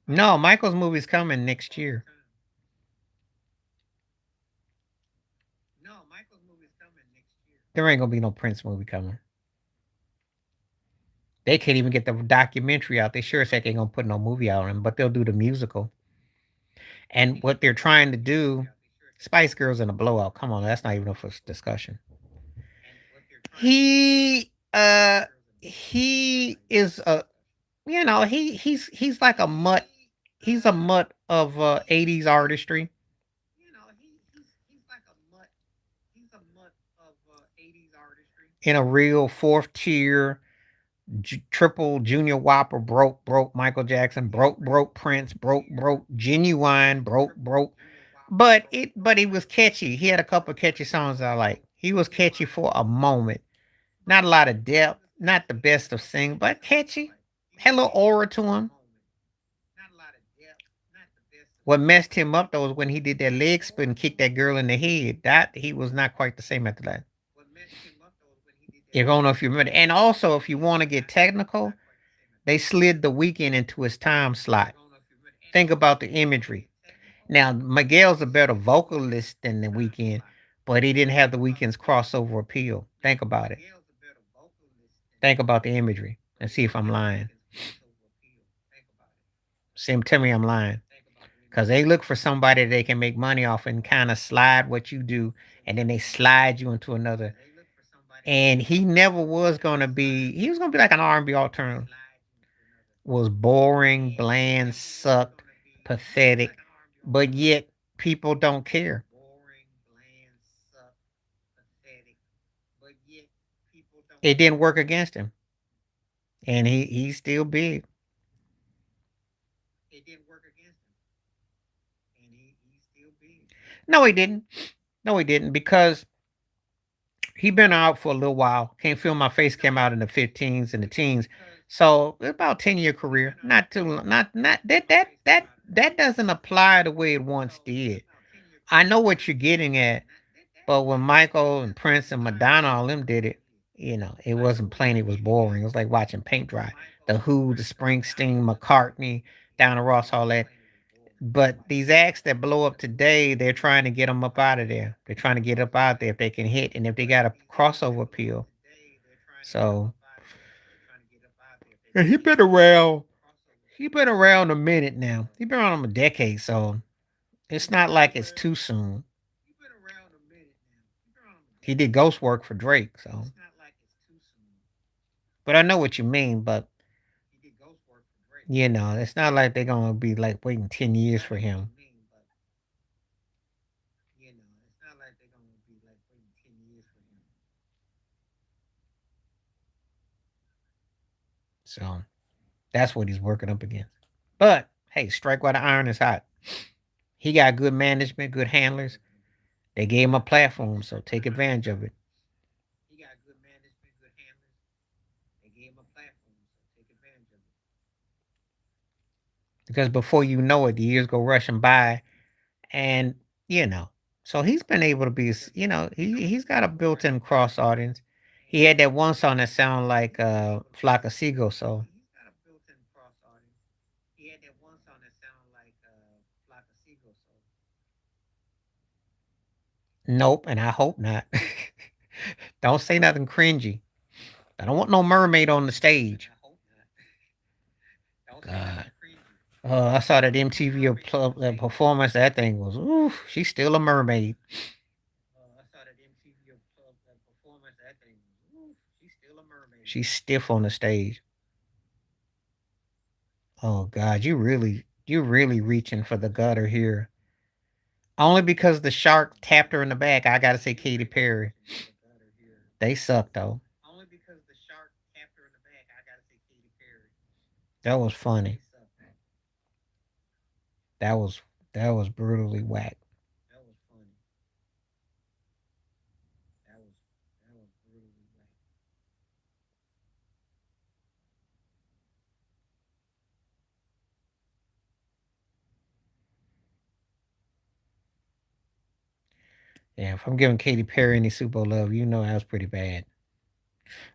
No, Michael's movie's coming next year. There ain't gonna be no Prince movie coming. They can't even get the documentary out. They sure as heck ain't gonna put no movie out on him, but they'll do the musical. And what they're trying to do, Spice Girls in a blowout. Come on, that's not even up for discussion. He he is a he's like a mutt. He's a mutt of 80s artistry in a real fourth tier triple junior whopper broke Michael Jackson broke Prince broke Genuine broke but he was catchy. He had a couple of catchy songs I like. He was catchy for a moment. Not a lot of depth, not the best of sing, but catchy. Had a little aura to him. What messed him up though was when he did that leg spin and kicked that girl in the head. That he was not quite the same after that. You don't know if you remember. And also, if you want to get technical, they slid the weekend into his time slot. Think about the imagery. Now, Miguel's a better vocalist than the weekend, but he didn't have the weekend's crossover appeal. Think about it. Think about the imagery and see if I'm lying. Tell me I'm lying. Because they look for somebody they can make money off and kind of slide what you do, and then they slide you into another. And he never was gonna be. He was gonna be like an R&B alternative. Was boring, bland, sucked, pathetic, but yet people don't care. It didn't work against him, and he's still big. No, he didn't. No, he didn't because he been out for a little while. Can't Feel My Face came out in the 15s and the teens. So about 10-year career. Not too not that doesn't apply the way it once did. I know what you're getting at, but when Michael and Prince and Madonna all them did it, it wasn't plain, it was boring. It was like watching paint dry. The Who, the Springsteen, McCartney, Donna Ross, all that. But these acts that blow up today, they're trying to get them up out of there. They're trying to get up out there if they can hit and if they got a crossover appeal. So and he been around. He been around a minute now. He been around a decade, so it's not like it's too soon. He did ghost work for Drake, so. But I know what you mean. But it's not like they're gonna be like waiting 10 years for him. So that's what he's working up against. But hey, strike while the iron is hot. He got good management, good handlers. They gave him a platform, so take advantage of it. because before you know it, the years go rushing by, and you know, so he's been able to be, he's got a built-in cross audience. He had that one song that sounded like Flock of Seagulls. So nope, and I hope not. Don't say nothing cringy. I don't want no mermaid on the stage. God. I saw that MTV performance. That thing was, ooh, she's still a mermaid. She's stiff on the stage. Oh God, you really reaching for the gutter here. Only because the shark tapped her in the back. I gotta say Katy Perry. They suck though. That was funny. That was that was brutally whack. Yeah, if I'm giving Katy Perry any Super Bowl love, you know that was pretty bad.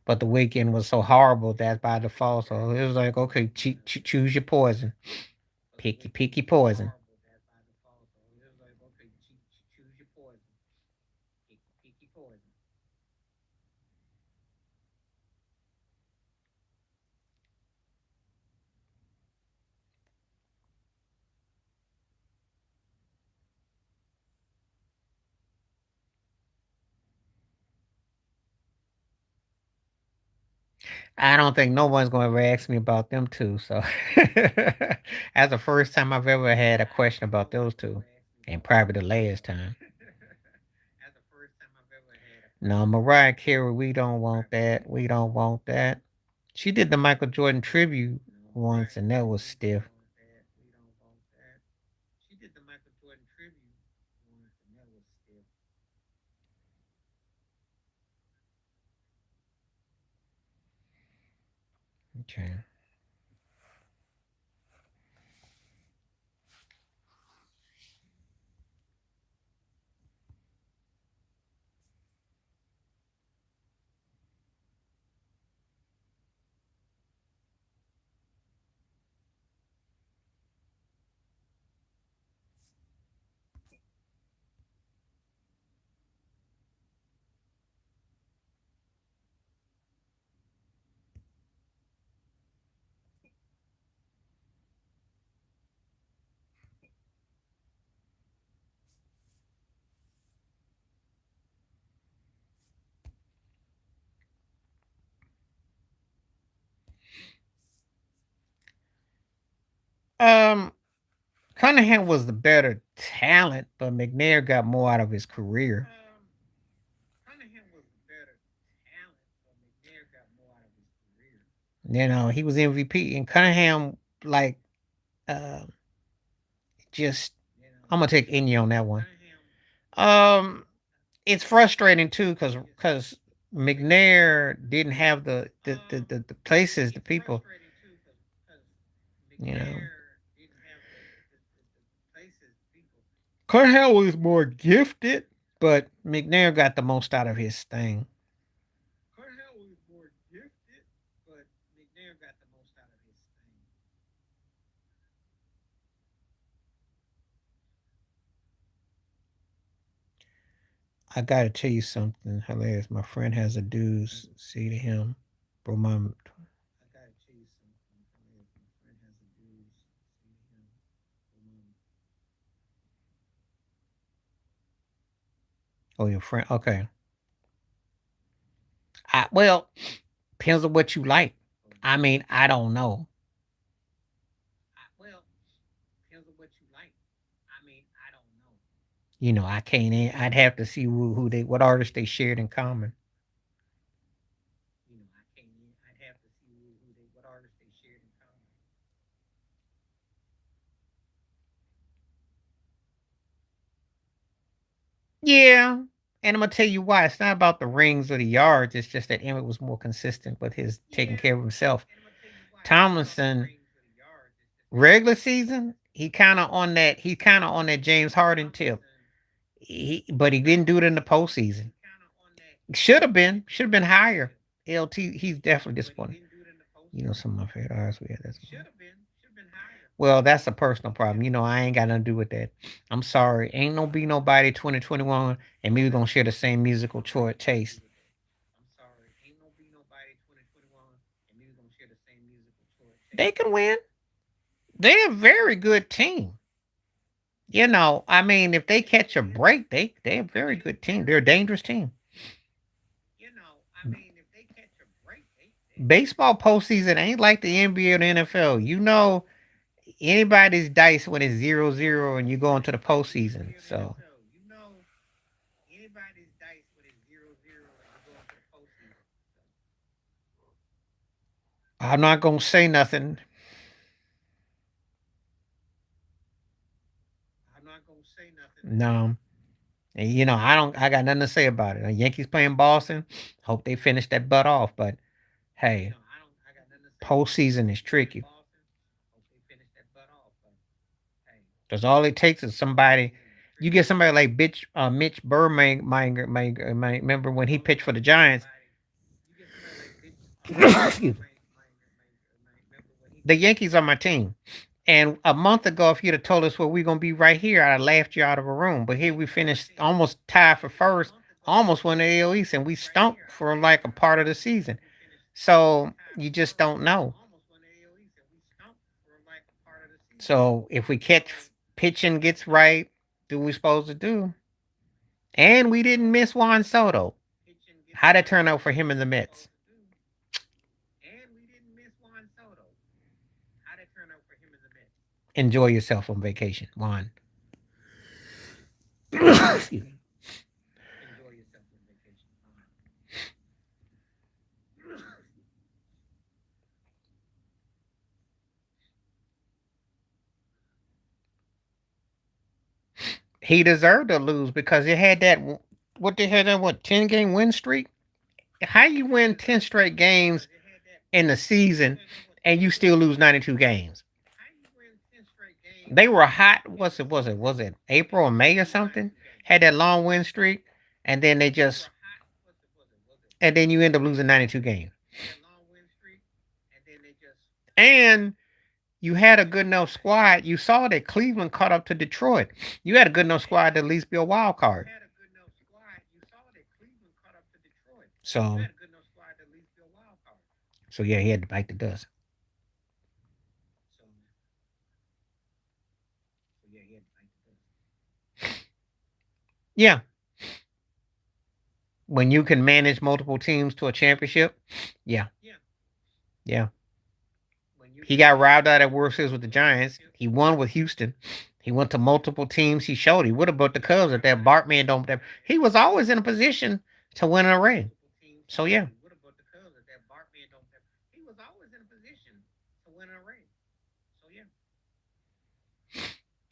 But the weekend was so horrible that by default, so it was like, okay, choose your poison. Pick your poison. I don't think no one's going to ever ask me about them two. So that's the first time I've ever had a question about those two, and probably the last time. No, Mariah Carey, we don't want that. We don't want that. She did the Michael Jordan tribute once, and that was stiff. Okay. Um, Cunningham was the better talent, but McNair got more out of his career. You know, he was MVP, and Cunningham, like, uh, just I'm gonna take Indy on that one. Um, it's frustrating too, because McNair didn't have the places, the people. You know, Cunningham was more gifted, but McNair got the most out of his thing. I gotta tell you something hilarious. My friend has a dues. See to him, bro. Oh, your friend. Okay. Well, depends on what you like. I mean, I don't know. You know, I can't. I'd have to see who they, what artists they shared in common. Yeah, and I'm gonna tell you why. It's not about the rings or the yards. It's just that Emmett was more consistent with his taking care of himself. Tomlinson, Regular season, he kind of on that. He kind of on that James Harden tip. But he didn't do it in the postseason. Should have been higher. LT, he's definitely disappointed. You know, some of my favorite artists we had. That's well, that's a personal problem. You know, I ain't got nothing to do with that. I'm sorry. Ain't no be nobody 2021 and me gonna share the same musical choice taste. They can win. They're a very good team. You know, I mean, if they catch a break, they're a very good team. They're a dangerous team. Baseball postseason ain't like the NBA or the NFL. You know, anybody's dice when it's 0-0 and you go into the postseason. So I'm not gonna say nothing. No. And you know, I got nothing to say about it. The Yankees playing Boston. Hope they finish that butt off. But hey, postseason is tricky. Because all it takes is somebody. You get somebody like Mitch Berman. Remember when he pitched for the Giants? Excuse me. The Yankees are my team. And a month ago, if you'd have told us, well, we're gonna be right here, I'd have laughed you out of a room. But here we finished almost tied for first, almost won the AL East, and we stunk for like a part of the season. So you just don't know. So if we catch pitching gets right, do we supposed to do? And we didn't miss Juan Soto. How'd it turn out for him in the Mets? Enjoy yourself on vacation, Juan. Excuse me. He deserved to lose because it had that. What they had that 10 game win streak. How you win 10 straight games in the season and you still lose 92 games? They were hot. Was it April or May or something? Had that long win streak, and then they just and then you end up losing 92 games. And you had a good enough squad. You saw that Cleveland caught up to Detroit. You had a good enough squad to at least be a wild card. So yeah, he had to bite the dust. Yeah, when you can manage multiple teams to a championship, yeah, yeah. He got robbed out at World Series with the Giants. He won with Houston. He went to multiple teams. He showed he would have brought the Cubs if that Bartman don't. He was always in a position to win a ring. So yeah,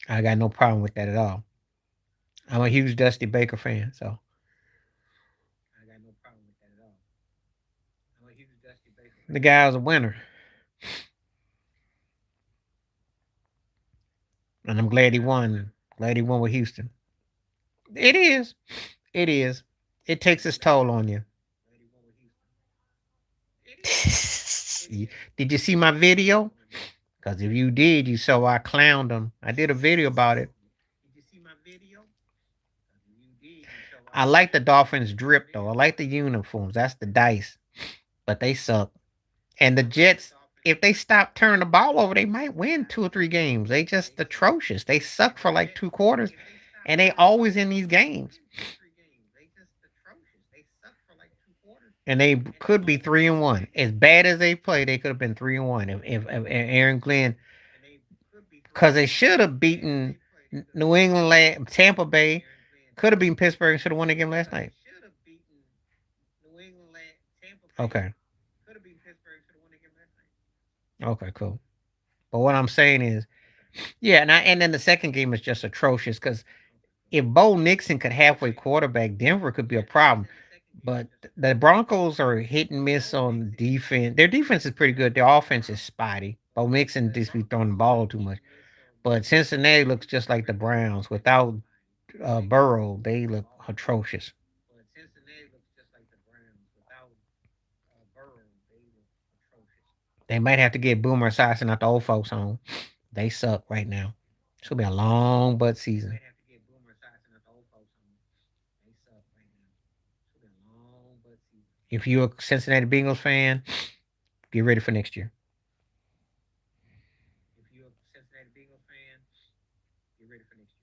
I got no problem with that at all. I'm a huge Dusty Baker fan, so the guy was a winner, and I'm glad he won. Glad he won with Houston. It is. It is. It takes its toll on you. Did you see my video? Because if you did, you saw I clowned him. I did a video about it. I like the Dolphins drip though. I like the uniforms. That's the dice, but they suck. And the Jets, if they stop turning the ball over, they might win 2 or 3 games. They just atrocious. They suck for like 2 quarters, and they always in these games. And they could be 3-1. As bad as they play, they could have been 3-1 if Aaron Glenn, because they should have beaten New England, Tampa Bay, could have beaten Pittsburgh, and should have won the game last night. Okay. Okay, cool. But what I'm saying is, yeah, and then the second game is just atrocious because if Bo Nixon could halfway quarterback, Denver could be a problem. But the Broncos are hit and miss on defense. Their defense is pretty good. Their offense is spotty. Bo Mixon just be throwing the ball too much. But Cincinnati looks just like the Browns. Without Burrow, they look atrocious. But Cincinnati looks just like the Browns. Without Burrow, they look atrocious. They might have to get Boomer Esiason out the old folks home. They suck right now. It's gonna be a long butt season. They have to get Boomer Esiason out the old folks home. They suck right now. It's gonna be a long butt season. If you're a Cincinnati Bengals fan, get ready for next year. If you're a Cincinnati Bengals fan, get ready for next year.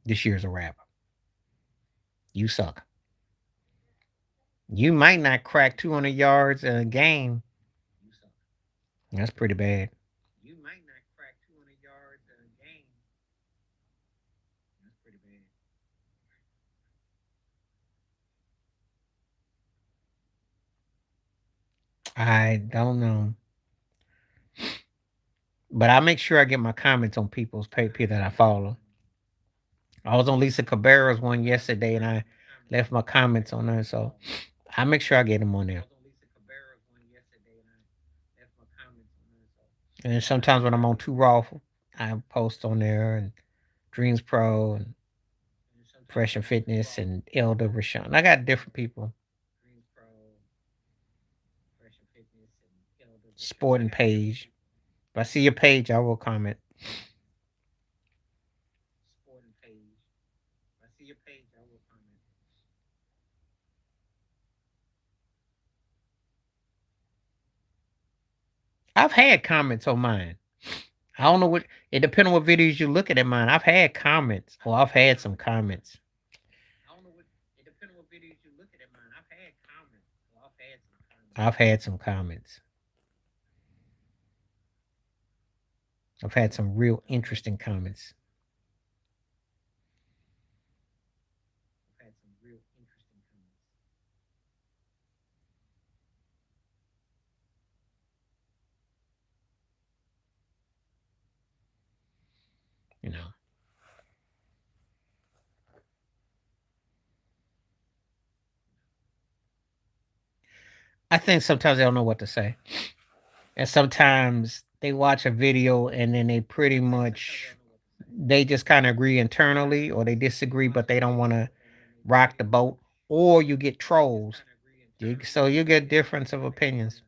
This year's a wrap. You suck. You might not crack 200 yards in a game. You suck. That's pretty bad. You might not crack 200 yards in a game. That's pretty bad. I don't know. But I make sure I get my comments on people's people that I follow. I was on Lisa Cabrera's one yesterday and I left my comments on her, so I make sure I get them on there. And sometimes when I'm on Too Raw, I post on there and Dreams Pro and Fresh and Fitness and Elder Rashawn. I got different people. Sporting page. If I see your page, I will comment. Sporting page. If I see your page, I will comment. I've had comments on mine. I don't know what it depends on what videos you look at mine. I've had comments. Well, I've had some comments. I don't know what it depends on what videos you look at mine. I've had comments. Well, I've had some comments. I've had some comments. I've had some real interesting comments. I've had some real interesting comments. You know. I think sometimes they don't know what to say. And sometimes they watch a video and then they pretty much they just kind of agree internally or they disagree, but they don't want to rock the boat. Or you get trolls. So you get difference of opinions.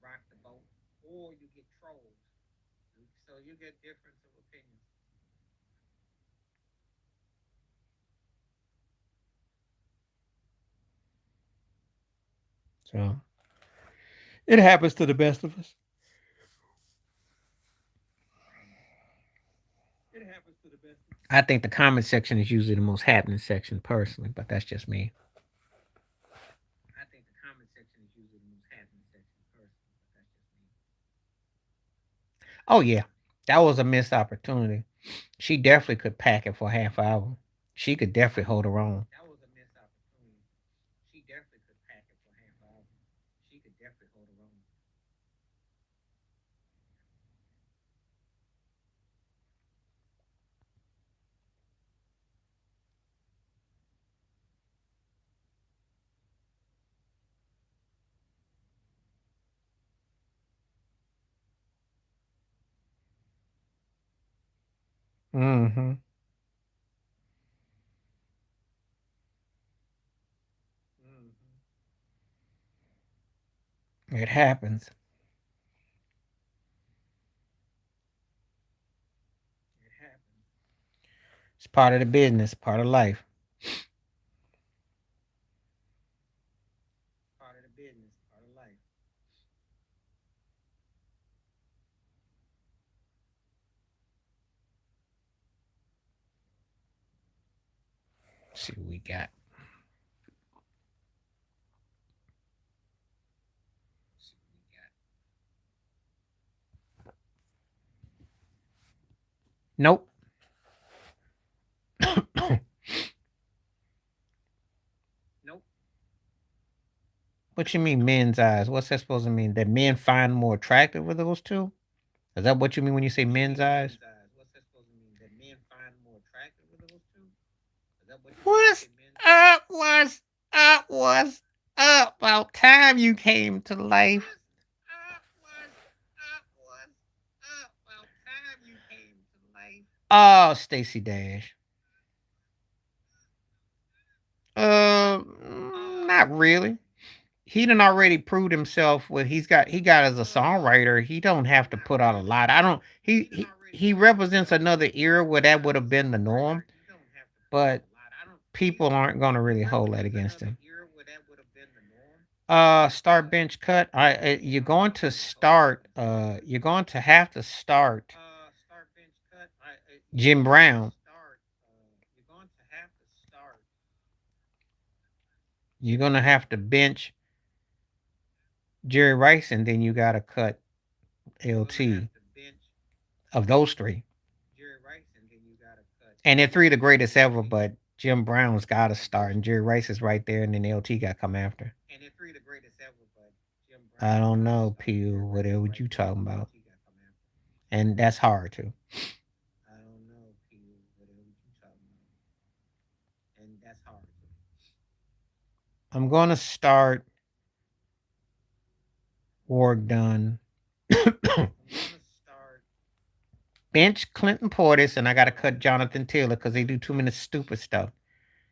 Rock the boat, or you get trolls. So you get difference of opinions. So it happens to the best of us. It happens to the best. I think the comment section is usually the most happening section personally, but that's just me. I think the comment section is usually the most happening section personally, but that's just me. Oh yeah, that was a missed opportunity. She definitely could pack it for a half hour. She could definitely hold her own. That was a missed opportunity. She definitely could pack it for a half hour. She could definitely hold her own. Mm-hmm. It happens. It happens. It's part of the business, part of life. Part of the business, part of life. Let's see what we got. Nope. Nope. What you mean men's eyes? What's that supposed to mean? That men find more attractive with those two? Is that what you mean when you say men's eyes? What's that supposed to mean? That men find more attractive with those two? Is that what you what's up? What's up? What's up? About time you came to life. Oh, Stacey Dash. Not really. He done already proved himself. What he got as a songwriter. He don't have to put out a lot. I don't. He represents another era where that would have been the norm, but people aren't gonna really hold that against him. Start bench cut. You're going to start. You're going to have to start Jim Brown. You're gonna have to bench Jerry Rice, and then you gotta cut LT of those three. And they're three of the greatest ever, but Jim Brown's got to start, and Jerry Rice is right there, and then LT got to come after. I don't know, Pew. Whatever you talking about, and that's hard too. I'm gonna start work done. Bench Clinton Portis, and I gotta cut Jonathan Taylor because they do too many stupid stuff.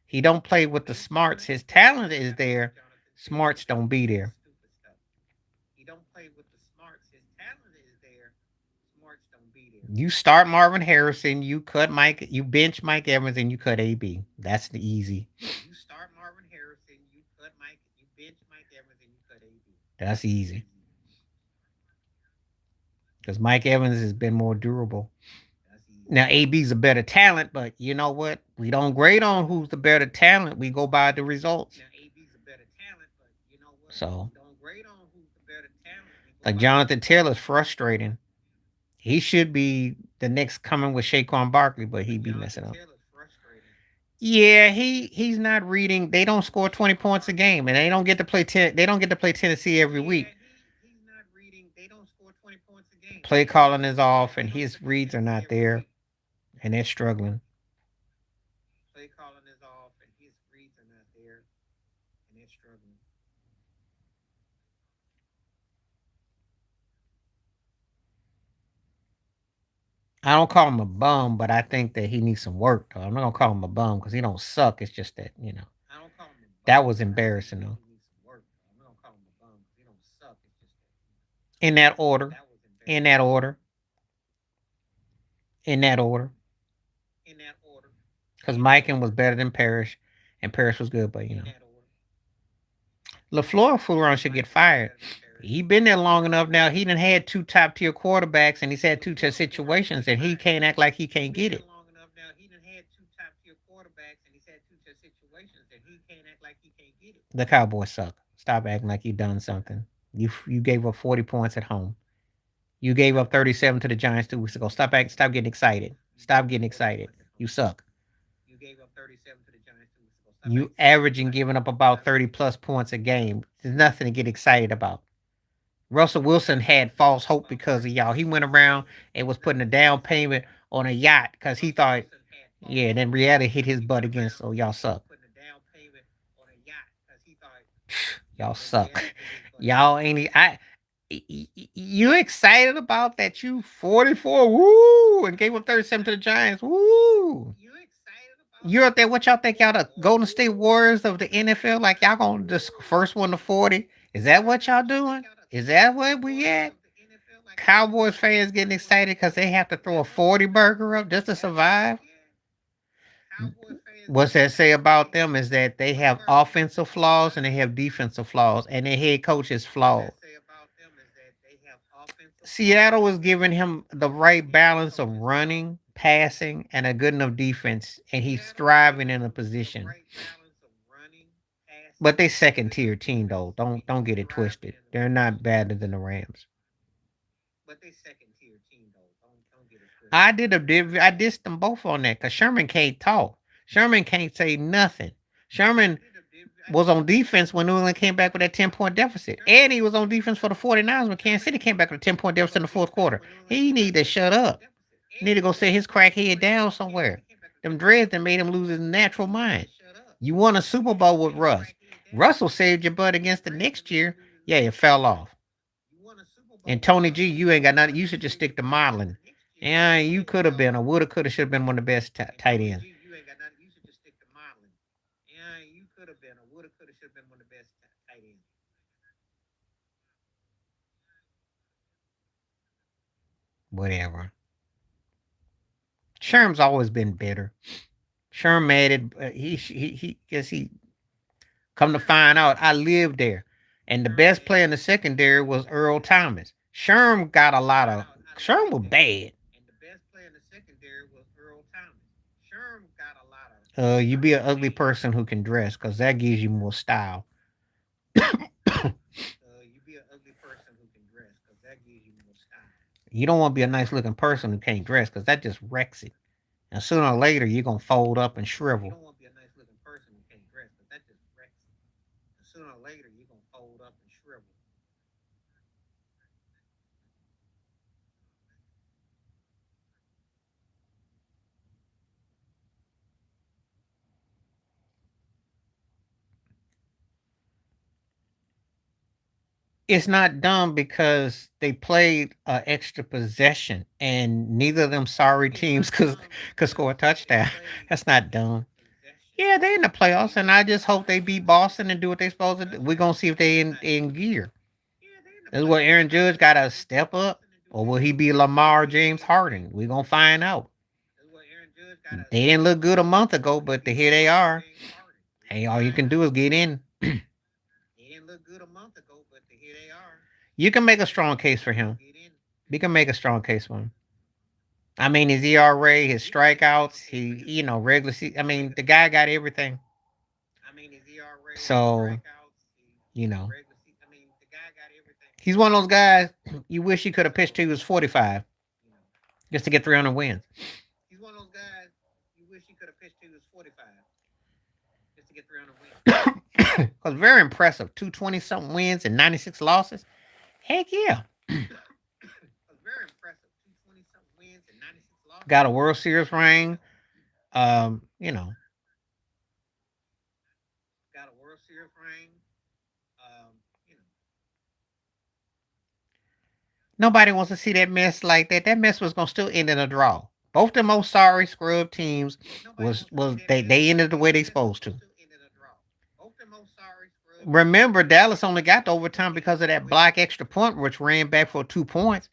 He don't play with the smarts. His talent is there. Smarts don't be there. You start Marvin Harrison, you cut Mike, you bench Mike Evans, and you cut AB. That's the easy. That's easy. Because Mike Evans has been more durable. Now AB's a better talent, but you know what? We don't grade on who's the better talent. We go by the results. So, like Jonathan Taylor's frustrating. He should be the next coming with Saquon Barkley, but he be messing up. Yeah, he's not reading. They don't score 20 points a game, and they don't get to play 10. They don't get to play Tennessee every week. Play calling is off, and his reads are not there, and they're struggling. I don't call him a bum, but I think that he needs some work. Though. I'm not gonna call him a bum because he don't suck. It's just that that was embarrassing though. In that order, in that order, in that order. Because Mikan was better than Parrish, and Parrish was good, but LaFleur fool around should get fired. He been there long enough now. He done had two top tier quarterbacks, and he's had two tier situations, and he can't act like he can't get it. The Cowboys suck. Stop acting like you done something. You gave up 40 points at home. You gave up 37 to the Giants 2 weeks ago. Stop getting excited. Stop getting excited. You suck. You averaging giving up about 30 plus points a game. There's nothing to get excited about. Russell Wilson had false hope because of y'all. He went around and was putting a down payment on a yacht because he thought, yeah, then reality hit his butt again, so y'all suck. Y'all suck. Y'all ain't. You excited about that? You 44, woo, and gave up 37 to the Giants, woo. You out there? What y'all think y'all the Golden State Warriors of the NFL? Like y'all gonna just first one to 40? Is that what y'all doing? Is that what we at? Cowboys fans getting excited because they have to throw a 40 burger up just to survive? What's that say about them is that they have offensive flaws and they have defensive flaws, and their head coach is flawed. Seattle was giving him the right balance of running, passing, and a good enough defense, and he's thriving in a position. But they second tier team though. Don't get it twisted. They're not better than the Rams. I dissed them both on that because Sherman can't talk. Sherman can't say nothing. Sherman was on defense when New England came back with that 10-point deficit. And he was on defense for the 49ers when Kansas City came back with a 10-point deficit in the fourth quarter. He need to shut up. He need to go sit his crackhead down somewhere. Them dreads that made him lose his natural mind. You won a Super Bowl with Russ. Russell saved your butt against the next year. Yeah, it fell off. And Tony G, you ain't got nothing. You should just stick to modeling. Yeah, you could have been, or woulda, coulda, should have been one of the best tight ends. You ain't got nothing. You should just stick to modeling. Yeah, you could have been, or woulda, coulda, should have been one of the best tight ends. Whatever. Sherm's always been bitter. Sherm mad at he guess he come to find out I lived there, and the best player in the secondary was Earl Thomas. Sherm got a lot of Sherm was bad. And the best player in the secondary was Earl Thomas. Sherm got a lot of. You be an ugly person who can dress, cause that gives you more style. You be an ugly person who can dress, cause that gives you more style. You don't want to be a nice looking person who can't dress, cause that just wrecks it. And sooner or later, you're gonna fold up and shrivel. You don't want to be a nice looking person who can't dress, but that just wrecks it. And sooner or later, you're gonna fold up and shrivel. It's not dumb because they played an extra possession, and neither of them sorry teams could score a touchdown. That's not dumb. Yeah, they in the playoffs, and I just hope they beat Boston and do what they supposed to do. We're gonna see if they in gear. That's what Aaron Judge got to step up, or will he be Lamar James Harden? We're gonna find out. They didn't look good a month ago, but here they are. Hey, all you can do is get in. They didn't look good a month ago, but here they are. You can make a strong case for him. You can make a strong case for him. I mean, his ERA, his strikeouts, regular season. I mean, the guy got everything. So, you know, he's one of those guys you wish he could have pitched till he was 45 just to get 300 wins. He's one of those guys you wish he could have pitched till he was 45 just to get 300 wins. Because very impressive. 220 something wins and 96 losses. Heck yeah. Very impressive. 220 something wins and 96 losses. Got a World Series ring. You know. Got a World Series ring. You know. Nobody wants to see that mess like that. That mess was gonna still end in a draw. Both the most sorry scrub teams was they ended the way they supposed to. Remember, Dallas only got to overtime because of that block extra point, which ran back for 2 points.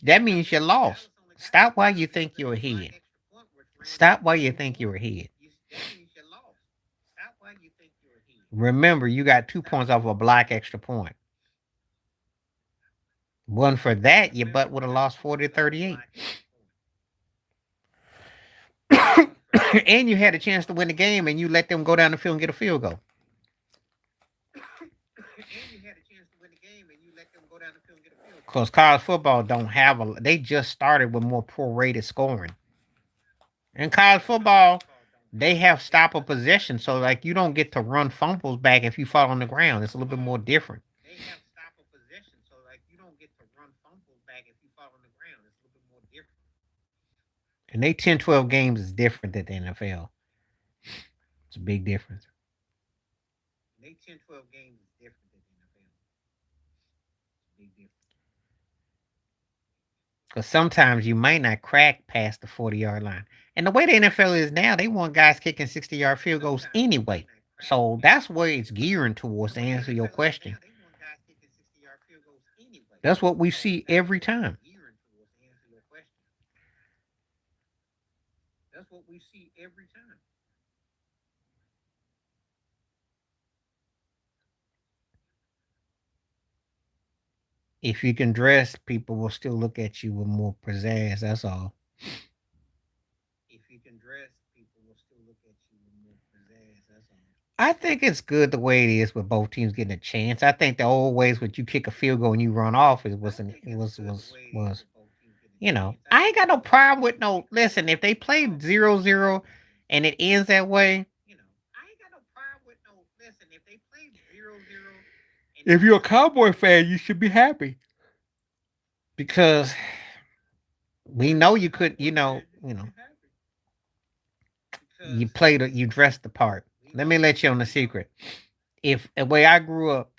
That means you lost. Stop while you think you're ahead. Stop while you think you're ahead. Remember, you got 2 points off a block extra point. One for that, your butt would have lost 40-38. And you had a chance to win the game, and you let them go down the field and get a field goal. Because college football don't have they just started with more prorated scoring. In college football, they have stop of possession, so like you don't get to run fumbles back if you fall on the ground. It's a little bit more different. They have stop of possession, so like you don't get to run fumbles back if you fall on the ground. It's a little bit more different. And they 10-12 games is different than the NFL. It's a big difference. They 10-12 games is different than the NFL. It's a big difference. Because sometimes you might not crack past the 40-yard line. And the way the NFL is now, they want guys kicking 60-yard field goals anyway. So that's where it's gearing towards to answer your question. That's what we see every time. That's what we see every time. If you can dress, people will still look at you with more pizzazz. That's all. If you can dress, people will still look at you with more pizzazz. That's all. I think it's good the way it is with both teams getting a chance. I think the old ways with you kick a field goal and you run off was I ain't got no problem with no listen, if they play 0-0 and it ends that way, I ain't got no problem with no listen, if they play 0-0. If you're a Cowboy fan, you should be happy. Because we know you could, you dressed the part. Let me let you on the secret. If the way I grew up,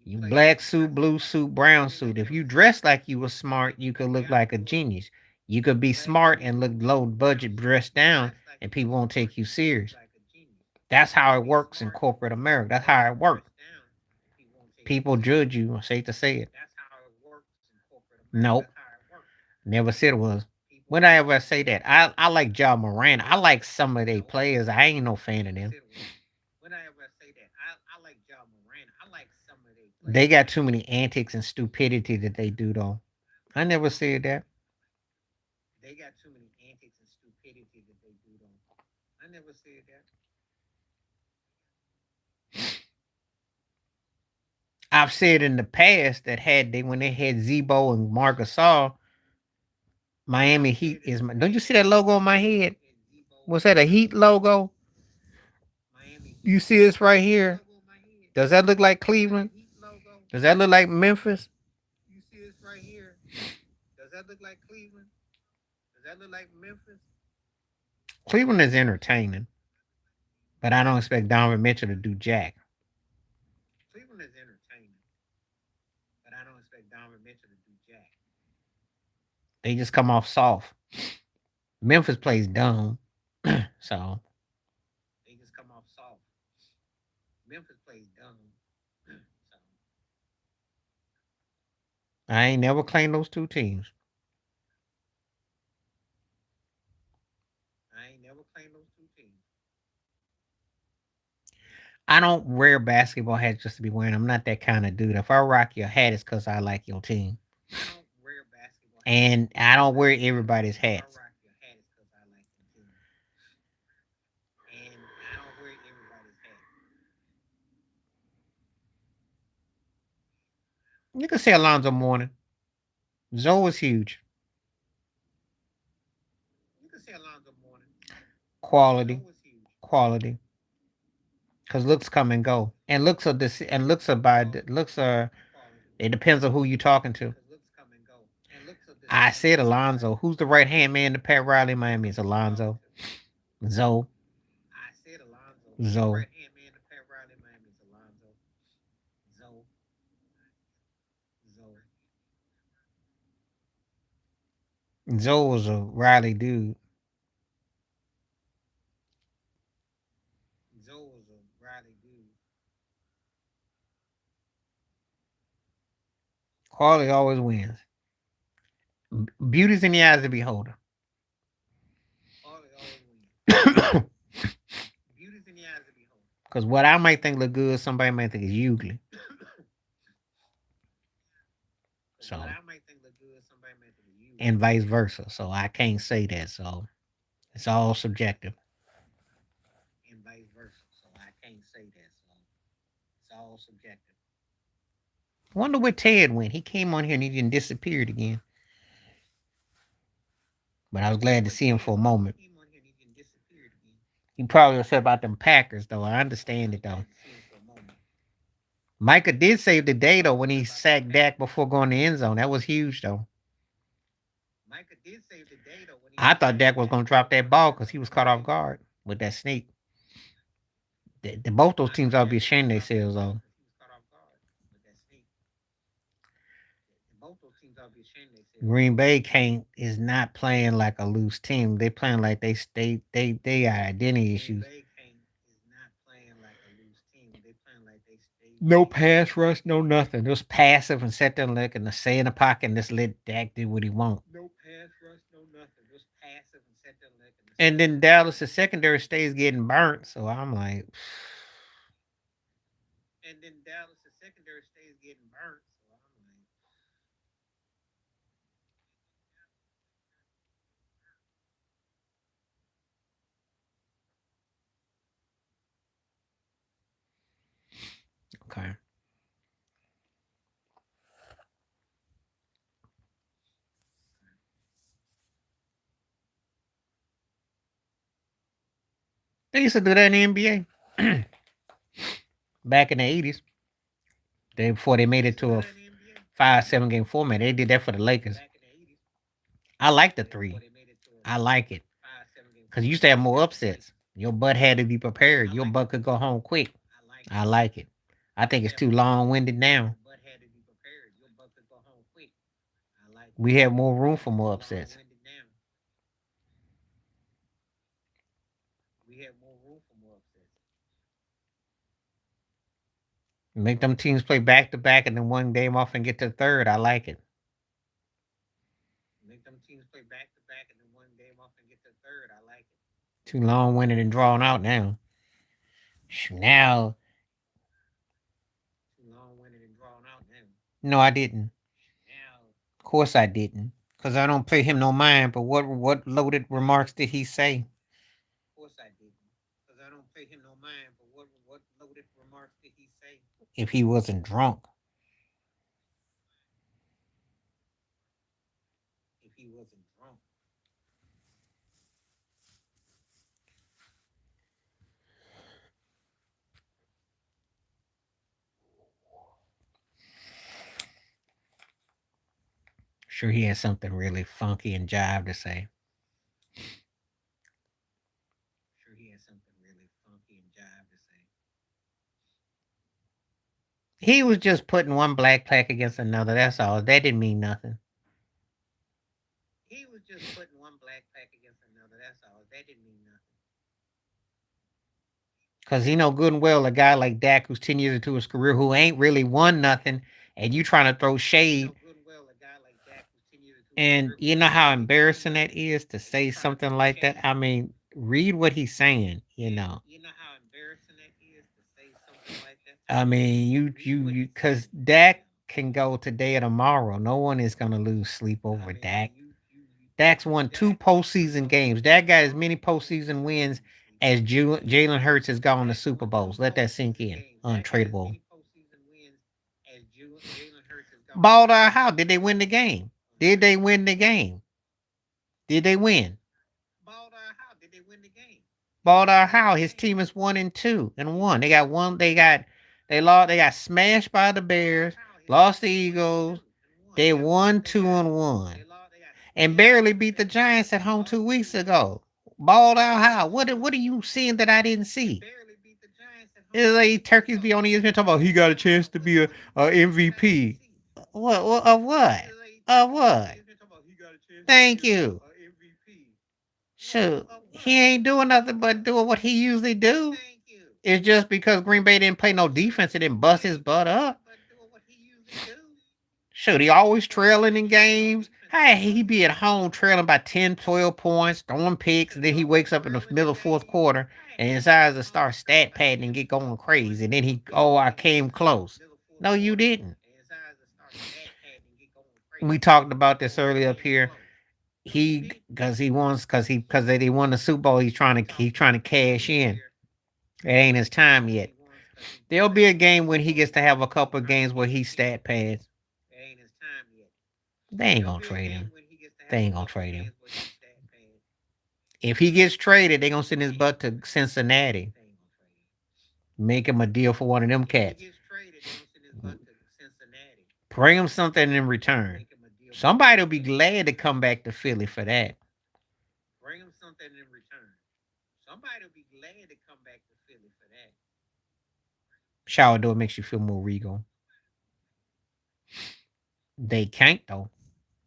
you black suit, blue suit, brown suit. If you dressed like you were smart, you could look like a genius. You could be smart and look low budget, dressed down, and people won't take you serious. That's how it works in corporate America. That's how it works. People judge you. I hate to say it. Nope. Never said it was. When I ever say that? I like John Moran. I like some of their players. I ain't no fan of them. They got too many antics and stupidity that they do though. I never said that. They got too many antics and stupidity that they do though. I never said that. I've said in the past that had they when they had Zebo and Marc Gasol, Miami Heat is my. Don't you see that logo on my head? Was that a Heat logo? You see this right here? Does that look like Cleveland? Does that look like Memphis? You see this right here? Does that look like Cleveland? Does that look like Memphis? Cleveland is entertaining, but I don't expect Donovan Mitchell to do jack. Cleveland is entertaining, but I don't expect Donovan Mitchell to do jack. They just come off soft. Memphis plays dumb, so they just come off soft. Memphis plays dumb, so I ain't never claimed those two teams. I ain't never claimed those two teams. I don't wear basketball hats just to be wearing. I'm not that kind of dude. If I rock your hat, it's because I like your team. I don't wear basketball hats. And I don't wear everybody's hats. And I don't wear everybody's hats. You can say Alonzo Mourning. Zoe is huge. You can say Alonzo Mourning. Quality. Quality. Because looks come and go. And looks are this and looks are by looks are it depends on who you're talking to. I said Alonzo. Who's the right hand man to Pat Riley in Miami? It's Alonzo. Zoe. I said Alonzo. Zoe. Right hand man to Pat Riley in Miami is Alonzo. Zoe. Zoe. Zoe was a Riley dude. Zoe was a Riley dude. Quality always wins. Beauty's in the eyes of the beholder. Beauty's in the eyes of the beholder. Because what I might think look good, somebody might think is ugly. So, and vice versa. So I can't say that. So it's all subjective. And vice versa. So I can't say that. So it's all subjective. I wonder where Ted went. He came on here and he then disappeared again. But I was glad to see him for a moment. He probably upset about them Packers, though. I understand it, though. Micah did save the day, though, when he sacked Dak before going to the end zone. That was huge, though. I thought Dak was going to drop that ball because he was caught off guard with that sneak. Both those teams ought to be ashamed of themselves, though. Green Bay is not playing like a loose team. They playing like they got identity issues. No pass rush, no nothing. Just passive and sit there and look and stay in the pocket and just let Dak do what he wants. No pass rush, no nothing. Just passive and sit there and look. And then Dallas' secondary stays getting burnt. So I'm like, and then Dallas' secondary stays getting burnt. So I'm like, okay. They used to do that in the NBA back in the 80s. Before they made it to a 5-7 game format. They did that for the Lakers. I like the three. I like it. Because you used to have more upsets. Your butt had to be prepared. Your butt could go home quick. I like it. I think it's too long winded now. We have more room for more upsets. Make them teams play back to back and then one game off and get to third. I like it. Make them teams play back to back and then one game off and get to third. I like it. Too long winded and drawn out now. Now. Too long winded and drawn out now. No, I didn't. Of course I didn't. Because I don't pay him no mind. But what loaded remarks did he say? Of course I didn't. Because I don't pay him no mind. But what loaded remarks did he say? If he wasn't drunk. If he wasn't drunk. Sure, he has something really funky and jive to say. Sure, he has something really funky and jive to say. He was just putting one black plaque against another. That's all. That didn't mean nothing. He was just putting one black plaque against another. That's all. That didn't mean nothing. Because he know good and well a guy like Dak who's 10 years into his career who ain't really won nothing, and you trying to throw shade. And you know how embarrassing that is to say something like that? I mean, read what he's saying, you know. You know how embarrassing that is to say something like that? I mean, because Dak can go today or tomorrow. No one is going to lose sleep over Dak. Dak's won 2 postseason games. Dak got as many postseason wins as Jalen Hurts has gone to Super Bowls. Let that sink in. Untradeable. Balled out how? Did they win the game? Did they win the game? Did they win? Balled out how? Did they win the game? Balled out how? His team is 1-2 and 1. They got one. They lost. They got smashed by the Bears. Lost the Eagles. They won 2-1. And barely beat the Giants at home 2 weeks ago. Balled out how? What are you seeing that I didn't see? It's like turkeys be on ESPN talking about he got a chance to be a MVP. What? Of what? Of what? Thank you. Shoot, he ain't doing nothing but doing what he usually do. It's just because Green Bay didn't play no defense, it didn't bust his butt up. Shoot, he always trailing in games. Hey, he be at home trailing by 10, 12 points, throwing picks, and then he wakes up in the middle of fourth quarter and decides to start stat padding and get going crazy. And then I came close. No, you didn't. We talked about this earlier up here. Because they won the Super Bowl, he's trying to cash in. It ain't his time yet. There'll be a game when he gets to have a couple of games where he stat pads. They ain't gonna trade him. They ain't gonna trade him. If he gets traded, they gonna send his butt to Cincinnati. Make him a deal for one of them cats. Bring him something in return. Somebody will be glad to come back to Philly for that. Bring him something in return. Somebody will be glad to come back to Philly for that. Shower door makes you feel more regal. They can't though.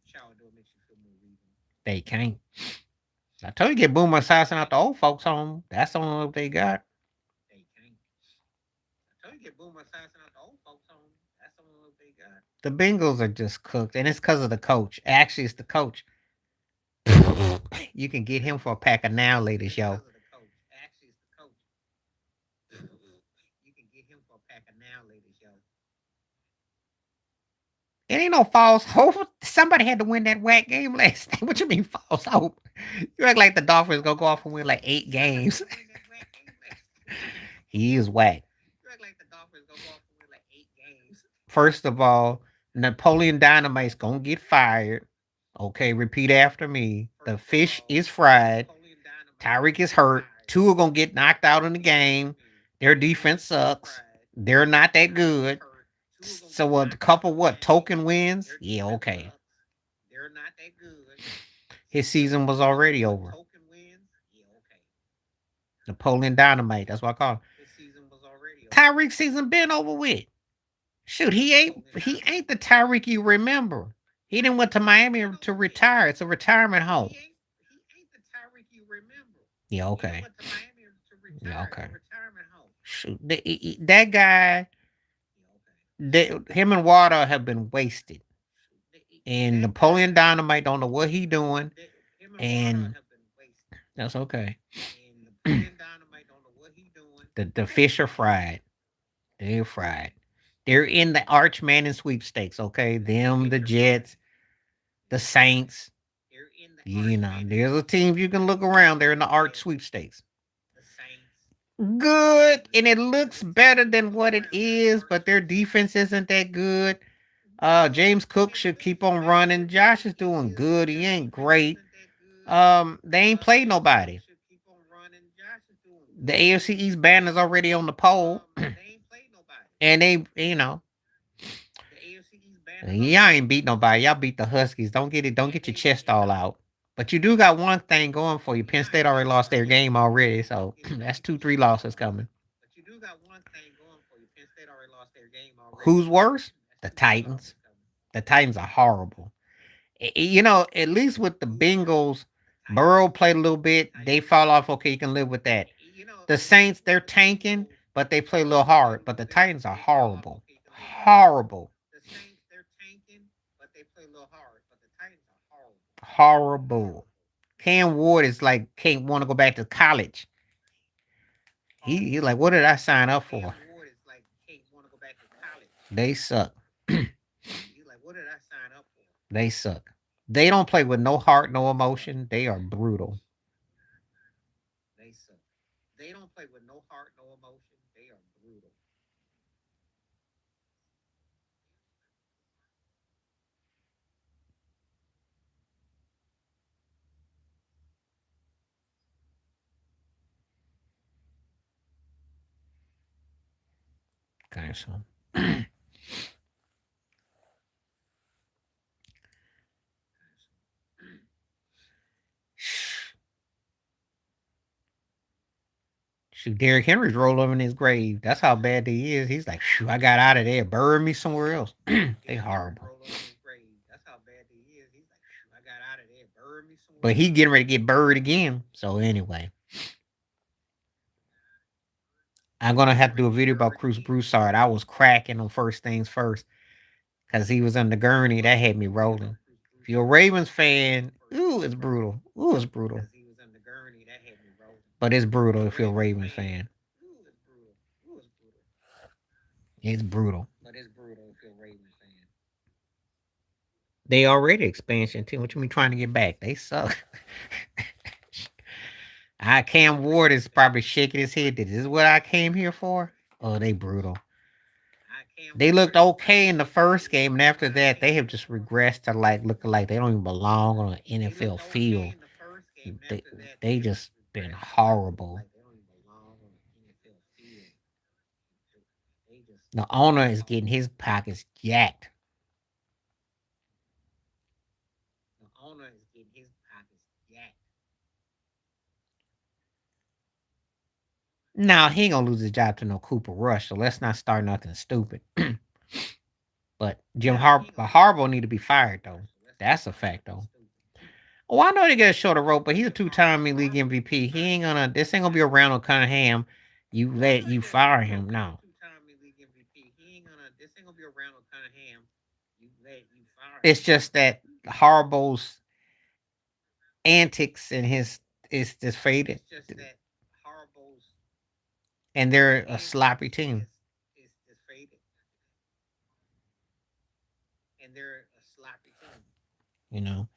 Shower door makes you feel more regal. They can't. I told you get Boomer Esiason out the old folks home. That's the only what they got. They can't. I told you get Boomer Esiason out the old folks home. That's the only what they got. The Bengals are just cooked, and it's because of the coach. Actually, it's the coach. You can get him for a pack of now laters, yo. Actually, it's the coach. You can get him for a pack of now laters, yo. It ain't no false hope. Somebody had to win that whack game last night. What you mean false hope? You act like the Dolphins gonna go off and win like 8 games. He is whack. You act like the Dolphins gonna go off and win like 8 games. First of all, Napoleon Dynamite's gonna get fired. Okay, repeat after me. The fish is fried. Tyreek is hurt. 2 are gonna get knocked out in the game. Their defense sucks. They're not that good. So a couple token wins? Yeah, okay. They're not that good. His season was already over. Napoleon Dynamite, that's what I call him. His season was already over. Tyreek's season been over with. Shoot, he ain't the Tyreek you remember. He didn't went to Miami to retire. It's a retirement home. He ain't the Tyreek you remember. Yeah, okay. Yeah, okay. Shoot, that guy. him and Water have been wasted. And Napoleon Dynamite don't know what he doing. And that's okay. The fish are fried. They're fried. They're in the Arch Manning sweepstakes, okay? Them, the Jets, the Saints. You know, there's a team you can look around. They're in the Arch sweepstakes. Good, and it looks better than what it is, but their defense isn't that good. James Cook should keep on running. Josh is doing good. He ain't great. They ain't played nobody. The AFC East banner's already on the pole, and y'all ain't beat nobody. Y'all beat the Huskies. Don't get it. Don't get your chest all out. But you do got one thing going for you. Penn State already lost their game already, so that's 2-3 losses coming. Who's worse? The Titans. The Titans are horrible. You know, at least with the Bengals, Burrow played a little bit. They fall off. Okay, you can live with that. The Saints, they're tanking, but they play a little hard. But the Titans are horrible. Horrible. Horrible. Cam Ward is like can't want to go back to college. He's like, what did I sign up for? They suck. They suck. They don't play with no heart, no emotion. They are brutal. Okay, so shoot, Derrick Henry's rolled over in his grave. That's how bad he is. He's like, shoo, I got out of there. Bury me somewhere else. They horrible. But he getting ready to get buried again. So anyway, I'm gonna have to do a video about Cruz Broussard. I was cracking on first things first because he was on the gurney. That had me rolling. If you're a Ravens fan, ooh, it's brutal. Ooh, it's brutal. But it's brutal if you're a Ravens fan. It's brutal. They already expansion team. What you mean trying to get back? They suck. Cam Ward is probably shaking his head. This is what I came here for. Oh, they brutal. They looked okay in the first game, and after that, they have just regressed to like looking like they don't even belong on an NFL field. They just been horrible. The owner is getting his pockets jacked. Now he ain't gonna lose his job to no Cooper Rush, so let's not start nothing stupid. But Harbaugh need to be fired though. That's a fact though. Oh, I know they got a shorter rope, but he's a two-time league MVP. He ain't gonna. This ain't gonna be around on Cunningham. You fire him now. It's just that Harbaugh's antics and his is just faded, and they're a sloppy team. You know,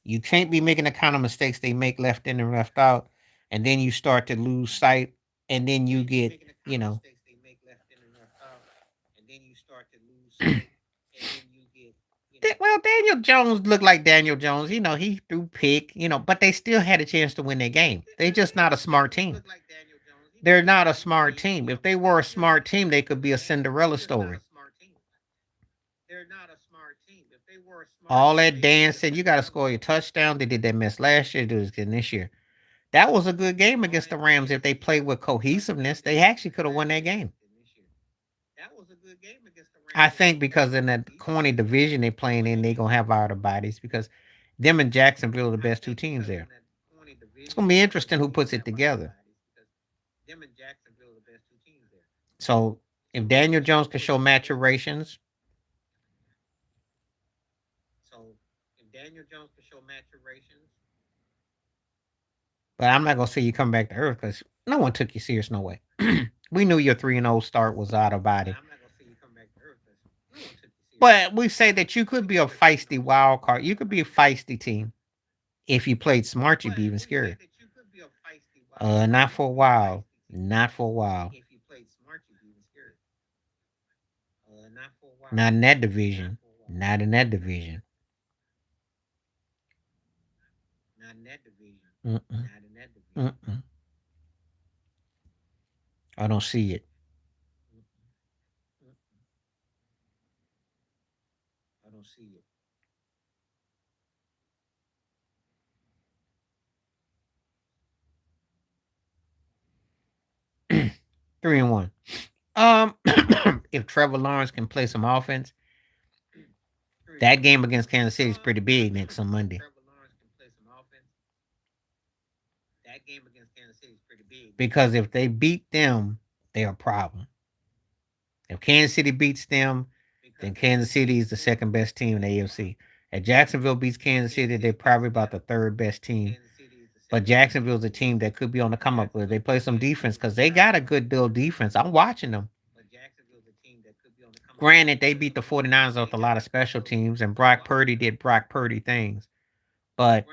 you can't be making the kind of mistakes they make left in and left out, and then you start to lose sight, and then you get, you know. Well, Daniel Jones looked like Daniel Jones. You know, he threw pick, but they still had a chance to win their game. They're just not a smart team. They're not a smart team. If they were a smart team, they could be a Cinderella story. All that dancing, you got to score your touchdown. They did that mess last year. Do it again this year. That was a good game against the Rams. If they played with cohesiveness, they actually could have won that game. I think because in that corny division they're playing in, they're gonna have outer bodies because them and Jacksonville are the best two teams there. It's gonna be interesting who puts it together. So If Daniel Jones can show maturations, but I'm not gonna say you come back to earth because no one took you serious. No way. We knew your 3-0 start was out of body. But we say that you could be a feisty wild card. You could be a feisty team. If you played smart, you'd be even scarier. Not for a while. Not for a while. Not in that division. Not in that division. Mm-mm. Mm-mm. I don't see it. I don't see it. 3-1. If Trevor Lawrence can play some offense, that game against Kansas City is pretty big next on Monday. Because if they beat them, they're a problem. If Kansas City beats them, then Kansas City is the second best team in the AFC. If Jacksonville beats Kansas City, they're probably about the third best team. But Jacksonville's a team that could be on the come up with. They play some defense because they got a good deal of defense. I'm watching them. Granted, they beat the 49ers with a lot of special teams, and Brock Purdy did Brock Purdy things. But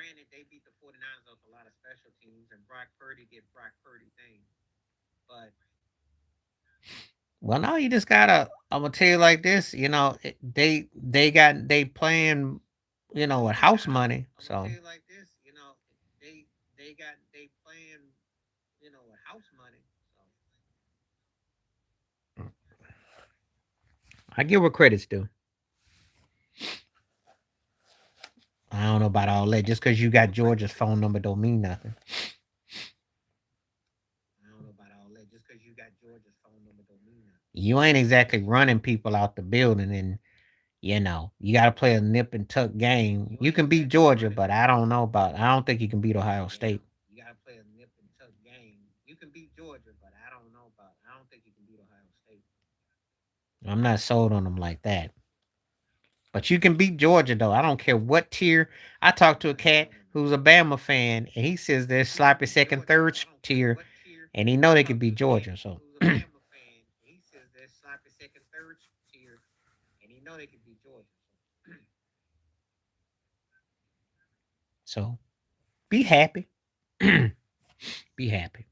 well, no, you just gotta. I'm gonna tell you like this. They playing, with house money. So I give what credit's due. I don't know about all that. Just because you got Georgia's phone number don't mean nothing. You ain't exactly running people out the building, and you got to play a nip and tuck game. You can beat Georgia, but I don't know about. I don't think you can beat Ohio State. I'm not sold on them like that. But you can beat Georgia though. I don't care what tier. I talked to a cat who's a Bama fan, and he says there's sloppy second, third tier, and he know they could beat Georgia. So, so be happy. Be happy.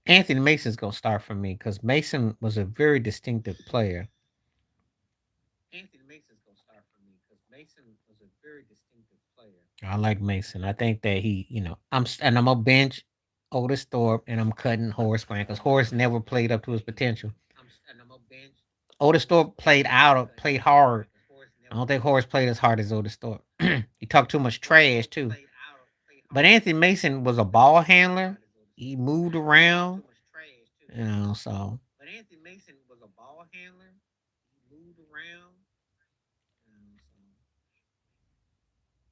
Anthony Mason's gonna start for me because Mason was a very distinctive player. I like Mason. I think that I'm a bench Otis Thorpe and I'm cutting Horace Grant because Horace never played up to his potential. Otis Thorpe played hard. I don't think Horace played as hard as Otis Thorpe. He talked too much trash too. But Anthony Mason was a ball handler. He moved around, so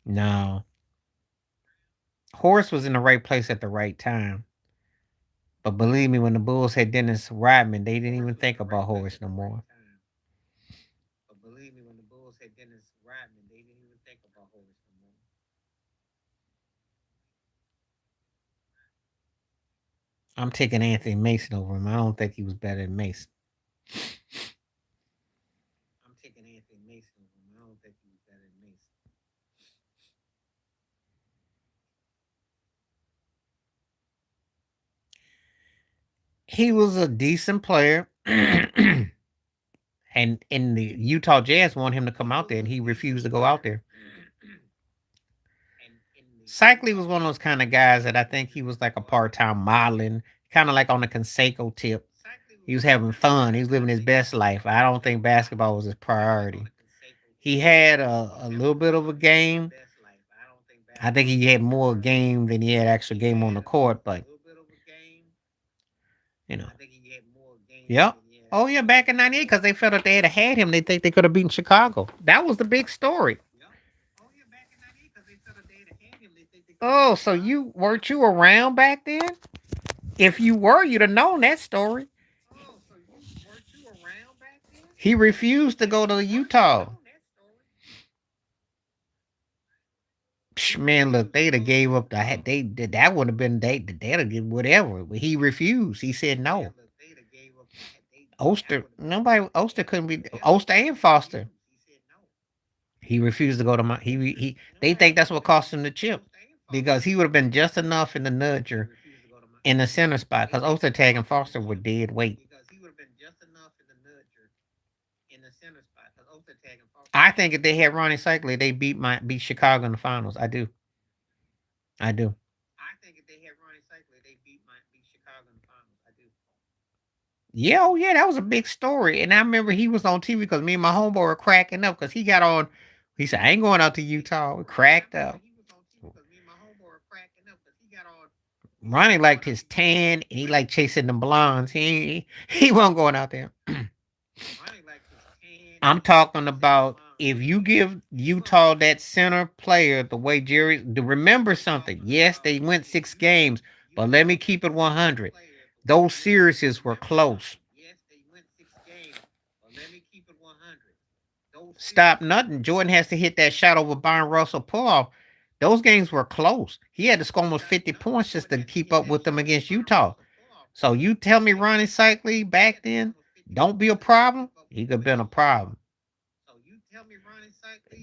no. Horace was in the right place at the right time. But believe me, when the Bulls had Dennis Rodman, they didn't even think about Horace no more. I'm taking Anthony Mason over him. I don't think he was better than Mason. He was a decent player. And the Utah Jazz wanted him to come out there, and he refused to go out there. Cycly was one of those kind of guys that I think he was like a part-time modeling, kind of like on the Conseco tip. He was having fun. He was living his best life. I don't think basketball was his priority. He had a little bit of a game. I think he had more game than he had actual game on the court, but you know. Yep. Oh yeah, back in '98, because they felt that they had him, they think they could have beaten Chicago. That was the big story. Oh, so you weren't you around back then? If you were, you'd have known that story. He refused to go to Utah. Psh, man, look, they'd have gave up that would have been they'd have did whatever. But he refused. He said no. Oster couldn't be Oster and Foster. He refused to go to my he they think that's what cost him the chip. Because he would have been just enough in the nudger in the center spot. Because Oster Tag and Foster were dead weight. I think if they had Ronnie Cycler, they beat Chicago in the finals. I do. I do. Yeah, oh yeah, that was a big story. And I remember he was on TV because me and my homeboy were cracking up because he got on. He said, I ain't going out to Utah. We cracked up. Ronnie liked his tan and he liked chasing the blondes. He wasn't going out there. I'm talking about if you give Utah that center player the way Jerry to remember something. Yes, they went 6 games, but let me keep it 100. Those series were close. Stop nothing. Jordan has to hit that shot over Byron Russell pull off. Those games were close. He had to score almost 50 points just to keep up with them against Utah. So you tell me Ronnie Cycli back then don't be a problem? He could have been a problem.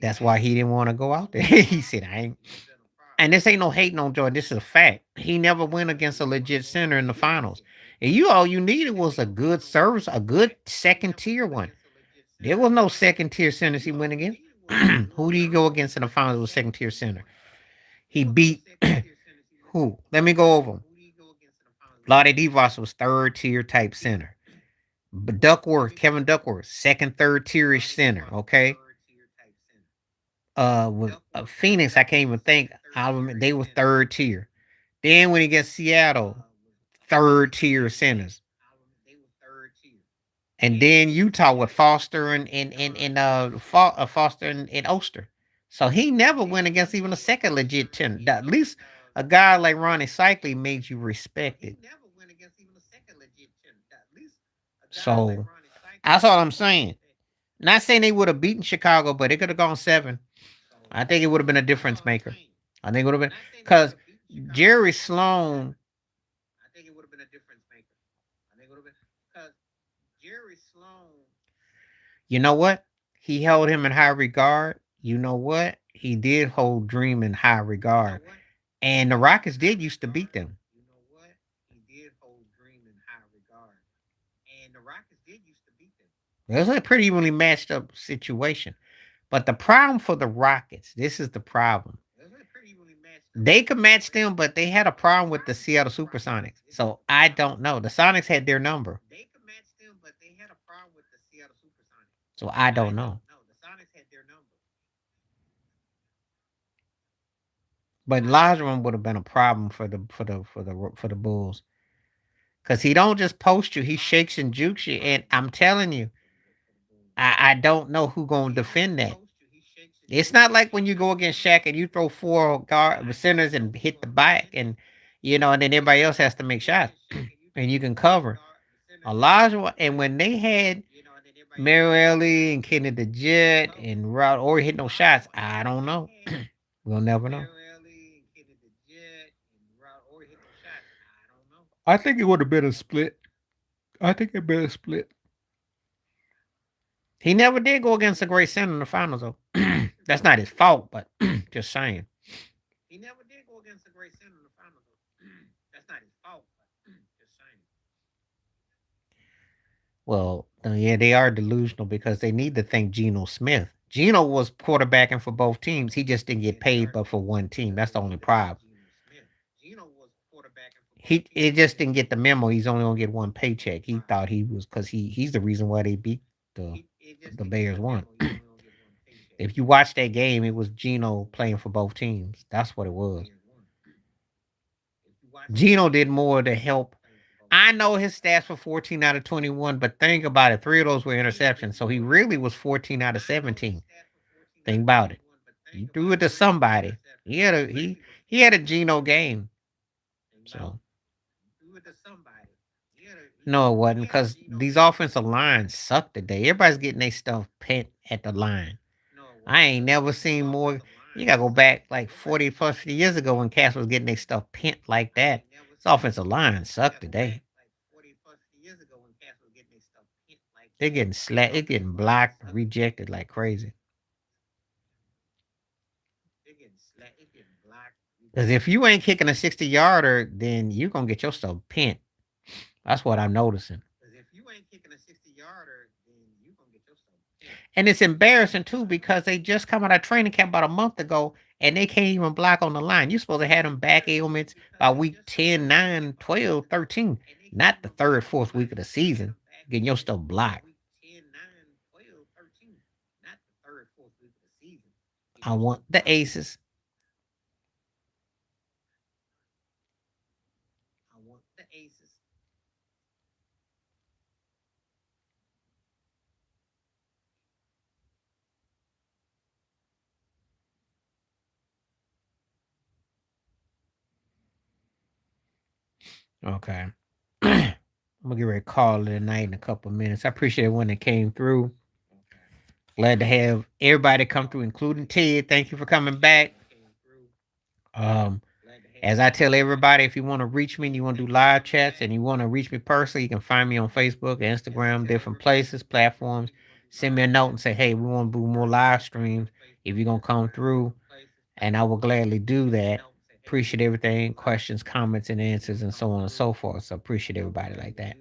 That's why he didn't want to go out there. He said, I ain't. And this ain't no hating on Jordan. This is a fact. He never went against a legit center in the finals. And you all you needed was a good service, a good second tier one. There was no second tier centers he went against. Who do you go against in the finals with second tier center? He beat who? Let me go over them. Lottie Devos was third tier type center. But Kevin Duckworth, second, third tierish center. Okay. With Phoenix, I can't even think. They were third tier. Then when he gets Seattle, third tier centers. And then Utah with Foster and Foster and Oster. So he never went against even a second legit ten. At least a guy like Ronnie Cycli made you respect it. So that's all I'm saying. Not saying they would have beaten Chicago, but they could have gone 7. I think it would have been a difference maker. I think it would have been because Jerry Sloan. You know what? He held him in high regard. You know what? He did hold Dream in high regard. And the Rockets did used to beat them. It was a pretty evenly matched up situation. But the problem for the Rockets, this is the problem. They could match them, but they had a problem with the Seattle Supersonics. So I don't know. The Sonics had their number. So I don't know. But Lazarum would have been a problem for the Bulls. Cause he don't just post you, he shakes and jukes you. And I'm telling you, I don't know who gonna defend that. It's not like when you go against Shaq and you throw 4 centers and hit the back and and then everybody else has to make shots and you can cover. Elijah and when they had Mary Ellie and Kenny the Jet and Rod or hit no shots, I don't know. We'll never know. I think it would have been a split. I think it been a split. He never did go against a great center in the finals, though. That's not his fault, but just saying. Well, yeah, they are delusional because they need to thank Geno Smith. Geno was quarterbacking for both teams. He just didn't get paid but for one team. That's the only problem. He it just didn't get the memo. He's only gonna get one paycheck. He thought he was because he's the reason why they beat the Bears won. If you watch that game, it was Geno playing for both teams. That's what it was. Geno did more to help. I know his stats were 14 out of 21, but think about it. Three of those were interceptions. So he really was 14 out of 17. Think about it. He threw it to somebody. He had a Geno game. So no, it wasn't because these offensive lines suck today. Everybody's getting their stuff pent at the line. I ain't never seen more. You gotta go back like 40 plus years ago when Cass was getting their stuff pent like that. This offensive line suck today. They're getting slapped. They're getting blocked, rejected like crazy. Because if you ain't kicking a 60-yarder, then you're gonna get your stuff pent. That's what I'm noticing. And it's embarrassing too because they just come out of training camp about a month ago and they can't even block on the line. You're supposed to have them back ailments by week 10, 9, 12, 13, not the third, fourth week of the season. Getting your stuff blocked. I want the aces. Okay. I'm gonna get ready to call it a night in a couple of minutes. I appreciate when it came through. Glad to have everybody come through, including Ted. Thank you for coming back. Um, as I tell everybody, if you want to reach me and you want to do live chats and you want to reach me personally, you can find me on Facebook, Instagram, different places, platforms. Send me a note and say, hey, we want to do more live streams. If you're going to come through, and I will gladly do that. Appreciate everything, questions, comments, and answers, and so on and so forth. So appreciate everybody like that.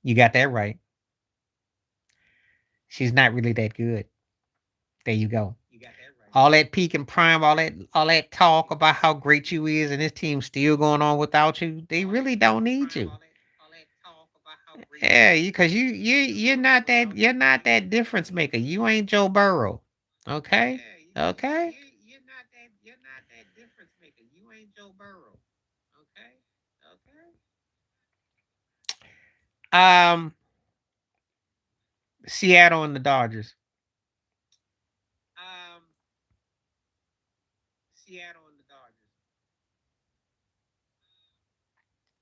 You got that right. She's not really that good. There you go. All that peak and prime, all that talk about how great you is, and this team's still going on without you. They really don't need you. Yeah, because you're not that difference maker. You ain't Joe Burrow. Okay, okay. Um, Seattle and the Dodgers,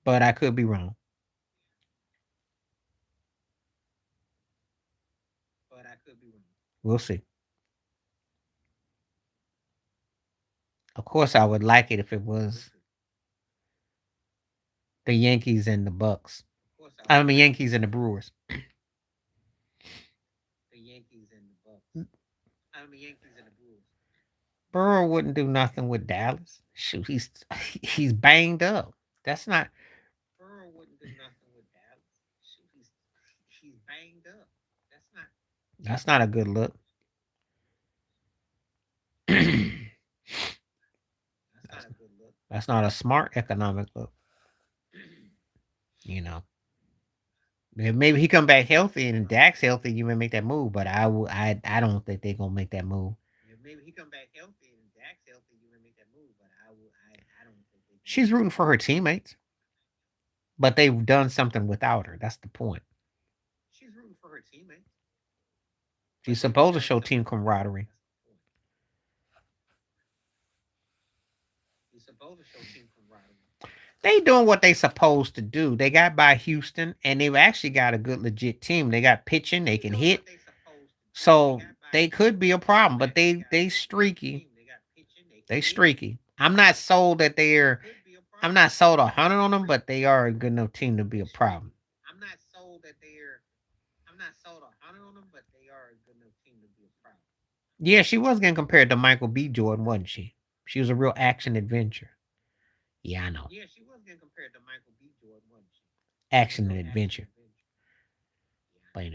but I could be wrong. We'll see. Of course, I would like it if it was the Yankees and the Bucks. I mean, Yankees and the Brewers. Burrow wouldn't do nothing with Dallas. Shoot, he's banged up. That's not. That's not a good look. That's not a smart economic look. You know, maybe he come back healthy and Dak's healthy, you may make that move. But I don't think they're gonna make that move. She's rooting for her teammates, but they've done something without her. That's the point. She's supposed to show team camaraderie. They doing what they supposed to do. They got by Houston, and they've actually got a good legit team. They got pitching, they can hit, so they could be a problem. But they streaky. They streaky. I'm not sold that they're. I'm not sold 100 on them, but they are a good enough team to be a problem. Yeah, she was getting compared to Michael B. Jordan, wasn't she? She was a real action adventure. Yeah, I know. Action and adventure. But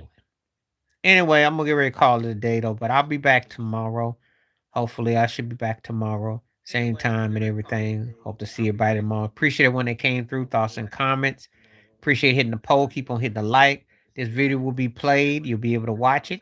anyway. I'm gonna get ready to call it a day though. But I'll be back tomorrow. Hopefully, I should be back tomorrow, same time and everything. Hope to see everybody tomorrow. Appreciate everyone that came through, thoughts and comments. Appreciate hitting the poll. Keep on hitting the like. This video will be played. You'll be able to watch it.